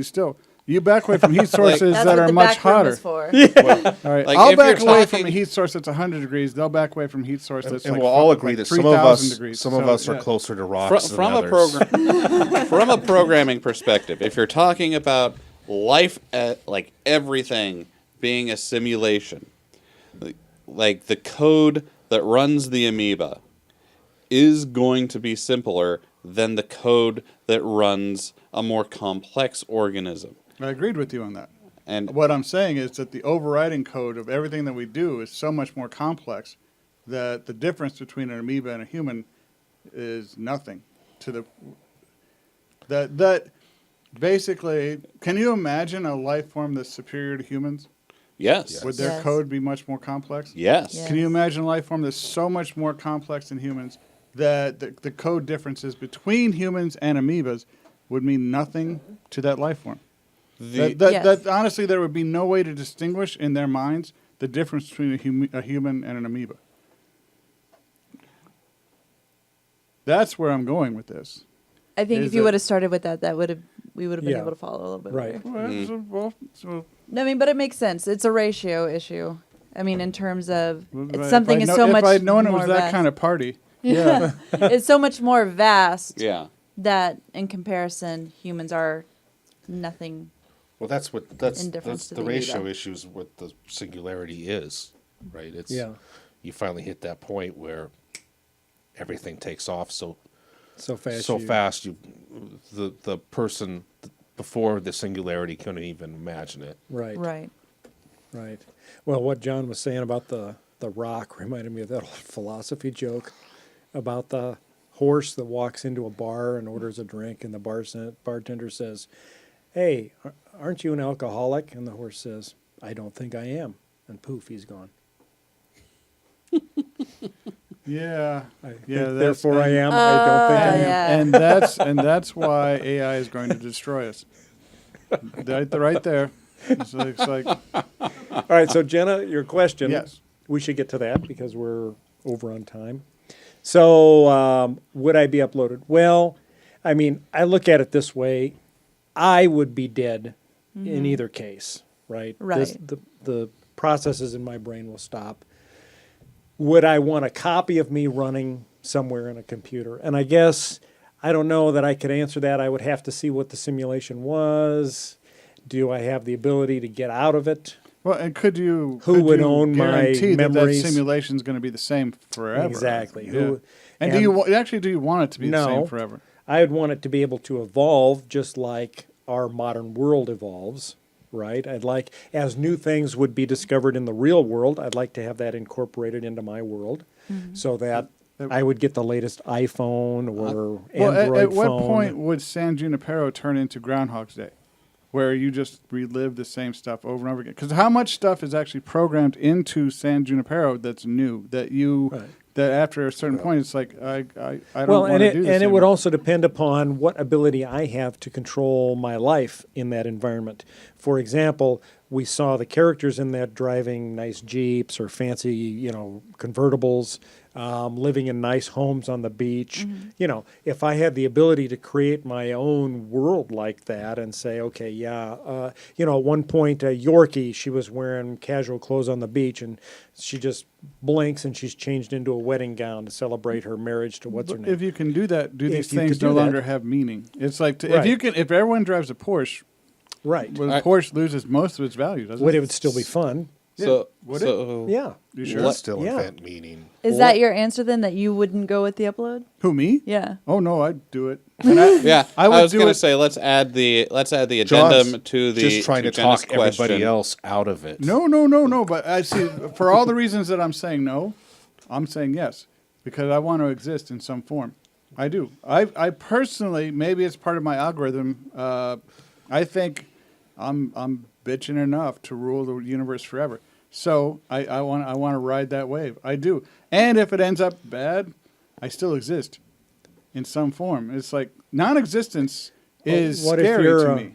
you back away from heat sources That's that what are the much back room hotter. is for. All right, Like, I'll if back you're away from talking- a heat source that's 100 degrees. They'll back away from heat source that's And like we'll all like agree that some of 3,000 us, degrees. some of So, us are yeah. closer to rocks From than a others. from a programming perspective, if you're talking about life, like everything being a simulation, like the code that runs the amoeba is going to be simpler than the code that runs a more complex organism. I agreed with you on that. And What I'm saying is that the overriding code of everything that we do is so much more complex that the difference between an amoeba and a human is nothing to the that basically, can you imagine a life form that's superior to humans? yes, Would their Yes. code be much more complex? yes, Yeah. Can you imagine a life form that's so much more complex than humans that the code differences between humans and amoebas would mean nothing to that life form? The- Yes. That honestly, there would be no way to distinguish in their minds the difference between a human and an amoeba. That's where I'm going with this. I think Is if you it- would have started with that, we would have been Yeah. able to follow a little bit Right. better. Well, so No, I mean, but it makes sense. It's a ratio issue. I mean, in terms of if it's something is so if much I'd known it more was that vast. kind of party, yeah. It's so much more vast yeah. that, in comparison, humans are nothing. Well, that's Indifference to the the ratio amoeba. issue is what the singularity is, right? It's Yeah. you finally hit that point where everything takes off so So fast. so fast you the person before the singularity couldn't even imagine it. Right. Right. Right. Well, what John was saying about the rock reminded me of that old philosophy joke about the horse that walks into a bar and orders a drink, and the bartender says, "Hey, aren't you an alcoholic?" And the horse says, "I don't think I am." And poof, he's gone. Yeah. Therefore, I am. I don't think I am. Yeah. And that's why AI is going to destroy us. Right there. It's like All right, so Jenna, your question. Yes. We should get to that because we're over on time. So, would I be uploaded? Well, I mean, I look at it this way. I would be dead in either case, right? Right. The processes in my brain will stop. Would I want a copy of me running somewhere in a computer? And I guess I don't know that I could answer that. I would have to see what the simulation was. Do I have the ability to get out of it? well, and could you would own my guarantee that memories? simulation is going to be the same forever? Exactly. Yeah. And do you want it to be the No. same forever? I would want it to be able to evolve just like our modern world evolves, right? I'd like, as new things would be discovered in the real world, I'd like to have that incorporated into my world so that I would get the latest iPhone or Android at what phone. point would San Junipero turn into Groundhog's Day, where you just relive the same stuff over and over again? Because how much stuff is actually programmed into San Junipero that's new that you Right. that after a certain point it's like I don't Well, want and to it do this and it would anymore. also depend upon what ability I have to control my life in that environment. For example, we saw the characters in that driving nice Jeeps or fancy, convertibles, living in nice homes on the beach. If I had the ability to create my own world like that and say, okay, at one point, Yorkie, she was wearing casual clothes on the beach, and she just blinks and she's changed into a wedding gown to celebrate her marriage to what's her name. If you can do that, do If these you could things do no that. longer have meaning? It's like Right. if everyone drives a Porsche, Right. well, the Porsche loses most of its value, doesn't But it? it would still be fun. So, would it? so Yeah. You sure? Let's still Yeah. invent meaning. Is that your answer then? That you wouldn't go with the upload? Who, me? Yeah. Oh no, I'd do it. And I, yeah, I I, would was do going to it- say let's add the addendum John's to the just trying to Jenna's talk everybody question. else out of it. No. But I see, for all the reasons that I'm saying no, I'm saying yes because I want to exist in some form. I do. I personally, maybe it's part of my algorithm. I think I'm bitching enough to rule the universe forever. So I want to ride that wave. I do. And if it ends up bad, I still exist in some form. It's like non-existence is what if scary you're to me.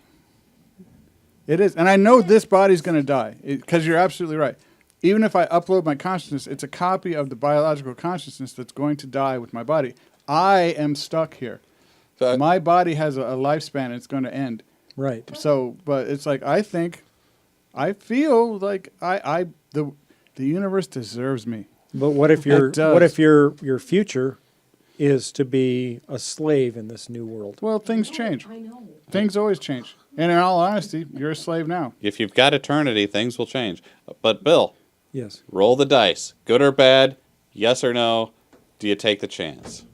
It is. And I know this body's going to die because you're absolutely right. Even if I upload my consciousness, it's a copy of the biological consciousness that's going to die with my body. I am stuck here. So My body has a lifespan. It's going to end. Right. So, but it's like I feel like the universe deserves me. But what if It does. what if your future is to be a slave in this new world? Well, things change. I know. Things always change. And in all honesty, you're a slave now. If you've got eternity, things will change. But Bill, Yes. roll the dice. Good or bad? Yes or no? Do you take the chance?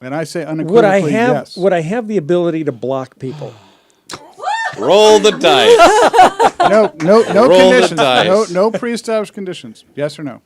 And I say Would I unequivocally have yes. would I have the ability to block people? Roll the dice. No Roll the conditions. dice. No pre-established conditions. Yes or no?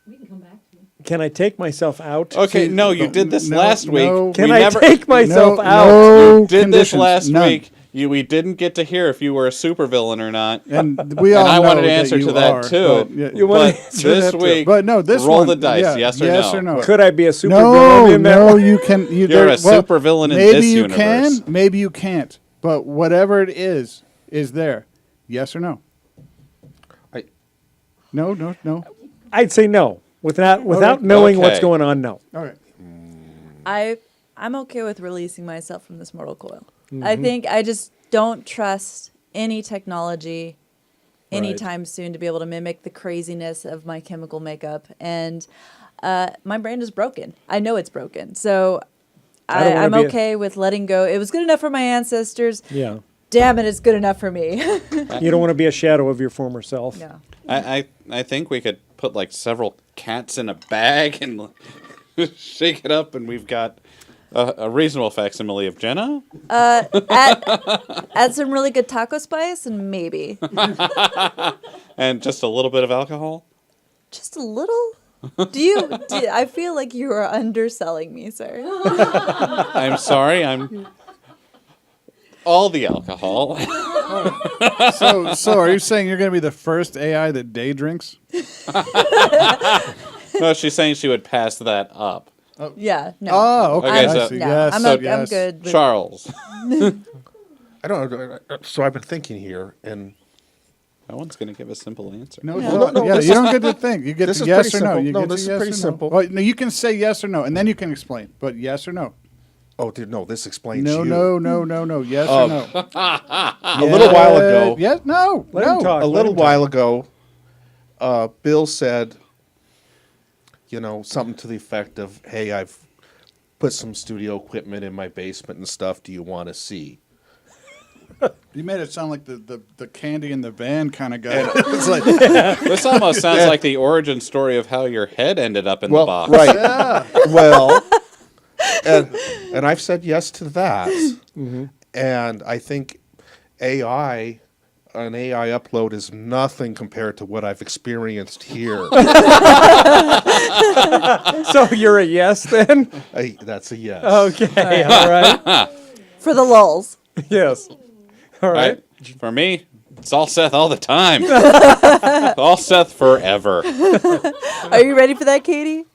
We can come back to you. Can I take myself out? Okay, no, you did this last week. Can We I never take myself no, out? no you did this conditions, last none. week. We didn't get to hear if you were a supervillain or not. And we all And I know wanted an that answer you to that are, too. but, yeah, You want But to answer this that too? week, but no, this roll one, the dice. yeah, Yes or yes no? or no? Could I be a super No, villain in that no, one? you can. You're a supervillain in maybe this you universe. can, maybe you can't. But whatever it is there. Yes or no? I- No. I'd say no. Without knowing what's Okay. going on, no. All right. I'm okay with releasing myself from this mortal coil. I think I just don't trust any technology anytime soon to be able to mimic the craziness of my chemical makeup. And my brain is broken. I know it's broken. So I don't wanna I'm be a- okay with letting go. It was good enough for my ancestors. Yeah. Damn it, it's good enough for me. You don't want to be a shadow of your former self. No. I think we could put like several cats in a bag and shake it up, and we've got a reasonable facsimile of Jenna. Add some really good taco spice and maybe And just a little bit of alcohol. just a little. I feel like you are underselling me, sir. I'm sorry. I'm all the alcohol. So are you saying you're going to be the first AI that day drinks? No, she's saying she would pass that up. Yeah, no. Oh, okay. Okay, I so- see. no, Yes, I'm yes. good. With, Charles. I don't know. So I've been thinking here, and No one's going to give a simple answer. No, no, yeah, this you is- don't get to think. You get this to is yes pretty or no. simple. You No, get to this is yes pretty or no. simple. Well, no, you can say yes or no, and then you can explain. But yes or no. oh, dude, no, this explains No, you. no. Yes or no. A little while ago, Yes, no, Let no. him talk. a let little him talk. while ago, Bill said, something to the effect of, "Hey, I've put some studio equipment in my basement and stuff. Do you want to see?" You made it sound like the candy in the van kind of guy. It's like, This almost sounds like the origin story of how your head ended up in the box. right. yeah. Well, and I've said yes to that, and I think an AI upload is nothing compared to what I've experienced here. So you're a yes then? That's a yes. Okay, all right. for the lulls. Yes. All right. For me, it's all Seth all the time. All Seth forever. Are you ready for that, Katie?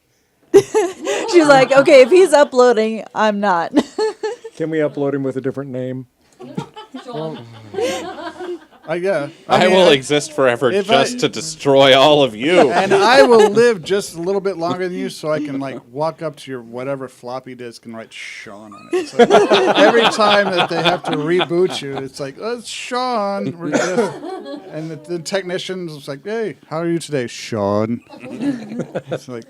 She's like, okay, if he's uploading, I'm not. Can we upload him with a different name? Sean, Yeah. I mean, will exist forever if just I- to destroy all of you. And I will live just a little bit longer than you, so I can walk up to your whatever floppy disk and write Sean on it. So every time that they have to reboot you, it's like, oh, it's Sean. And the technician's just like, hey, how are you today, Sean? It's like,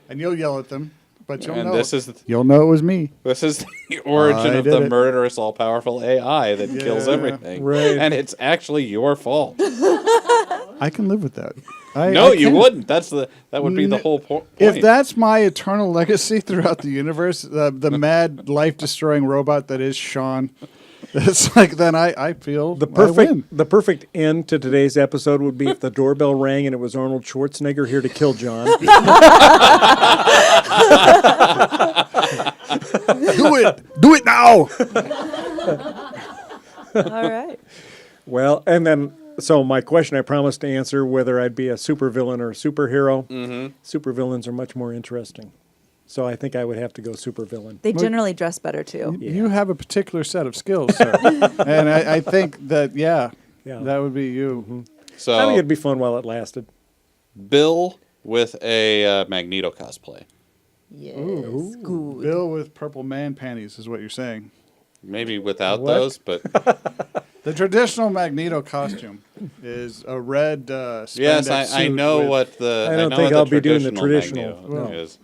and you'll yell at them, but you'll And know. you'll know it was me. This is the origin I of did the it. murderous, all-powerful AI that kills Yeah, everything. right. And it's actually your fault. I can live with that. No, I you can. wouldn't. That would be the N- whole point. If that's my eternal legacy throughout the universe, the mad, life-destroying robot that is Sean, it's like then I feel The I win. perfect end to today's episode would be if the doorbell rang and it was Arnold Schwarzenegger here to kill John. Do it now. All right. Well, and then so my question I promised to answer whether I'd be a supervillain or a superhero. Mm-hmm. Supervillains are much more interesting. So I think I would have to go supervillain. They generally dress better too. You have a particular set of skills, sir, and I think that Yeah. that would be you. I think So, it'd be fun while it lasted. Bill with a Magneto cosplay. Yes. Good. Bill with purple man panties is what you're saying. Maybe without What? those, but The traditional Magneto costume is a red spandex yes, I suit know with- what the. I don't know think what the I'll be doing the Magneto traditional. No. is.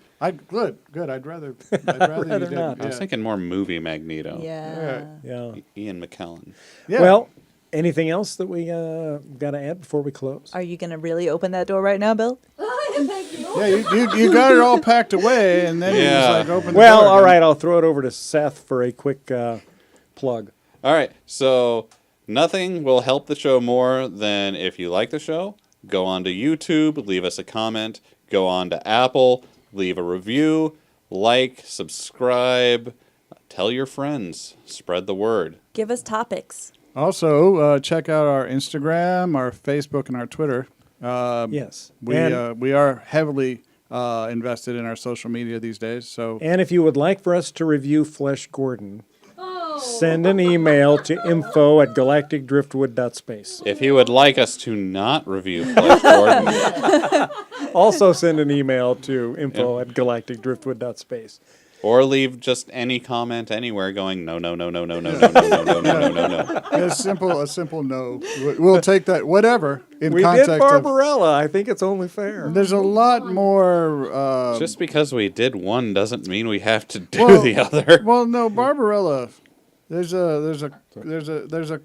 Good. I'd rather you did. not. I was thinking more movie Magneto. Yeah. Yeah. Ian McKellen. Yeah. Well, anything else that we got to add before we close? Are you gonna really open that door right now, Bill? thank you. yeah, you got it all packed away, and then you Yeah. just like open the Well, door all again. right. I'll throw it over to Seth for a quick plug. All right, so nothing will help the show more than if you like the show, go on to YouTube, leave us a comment, go on to Apple, leave a review, like, subscribe, tell your friends, spread the word. Give us topics. Also, check out our Instagram, our Facebook, and our Twitter. Yes. We are heavily invested in our social media these days. So And if you would like for us to review Flesh Gordon, Oh. send an email to info@galacticdriftwood.space. If you would like us to not review Flash Gordon, Also send an email to info@galacticdriftwood.space. or leave just any comment anywhere going, no, no, no, no, no, no, no, no, no, no, no, no, no, no. a simple no. We'll take that. Whatever in We context did of. Barbarella. I think it's only fair. There's a lot more. Just because we did one doesn't mean we have to do Well- the other. Well, no, Barbarella. There's a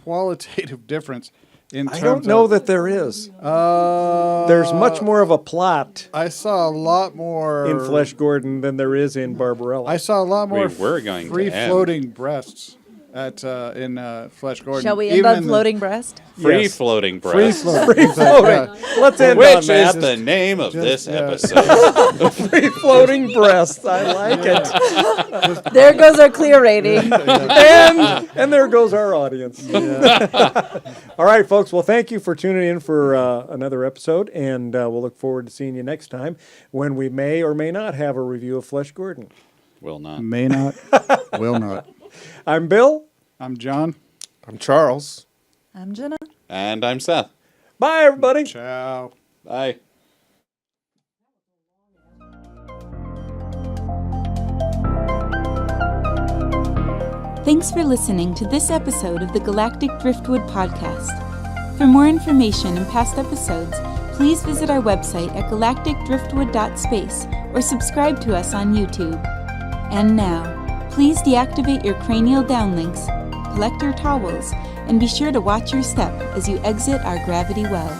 qualitative difference. In I terms don't know of, that there is. Uh, There's much more of a plot I saw a lot more in Flesh Gordon than there is in Barbarella. I saw a lot more were going to free end. floating breasts in Flesh Gordon. Shall we end Even on in the- floating breast? Free Yes. floating Free breasts. floating. Free floating. Let's end Which on is that. the name of this yeah. episode. Free floating breasts. I like it. There goes our clear rating. And there goes our audience. All right, folks. Well, thank you for tuning in for another episode, and we'll look forward to seeing you next time when we may or may not have a review of Flesh Gordon. Will not. May not, will not. I'm Bill. I'm John. I'm Charles. I'm Jenna. And I'm Seth. Bye, everybody. Ciao. Bye. Thanks for listening to this episode of the Galactic Driftwood podcast. For more information and past episodes, please visit our website at galacticdriftwood.space or subscribe to us on YouTube. And now, please deactivate your cranial downlinks, collect your towels, and be sure to watch your step as you exit our gravity well.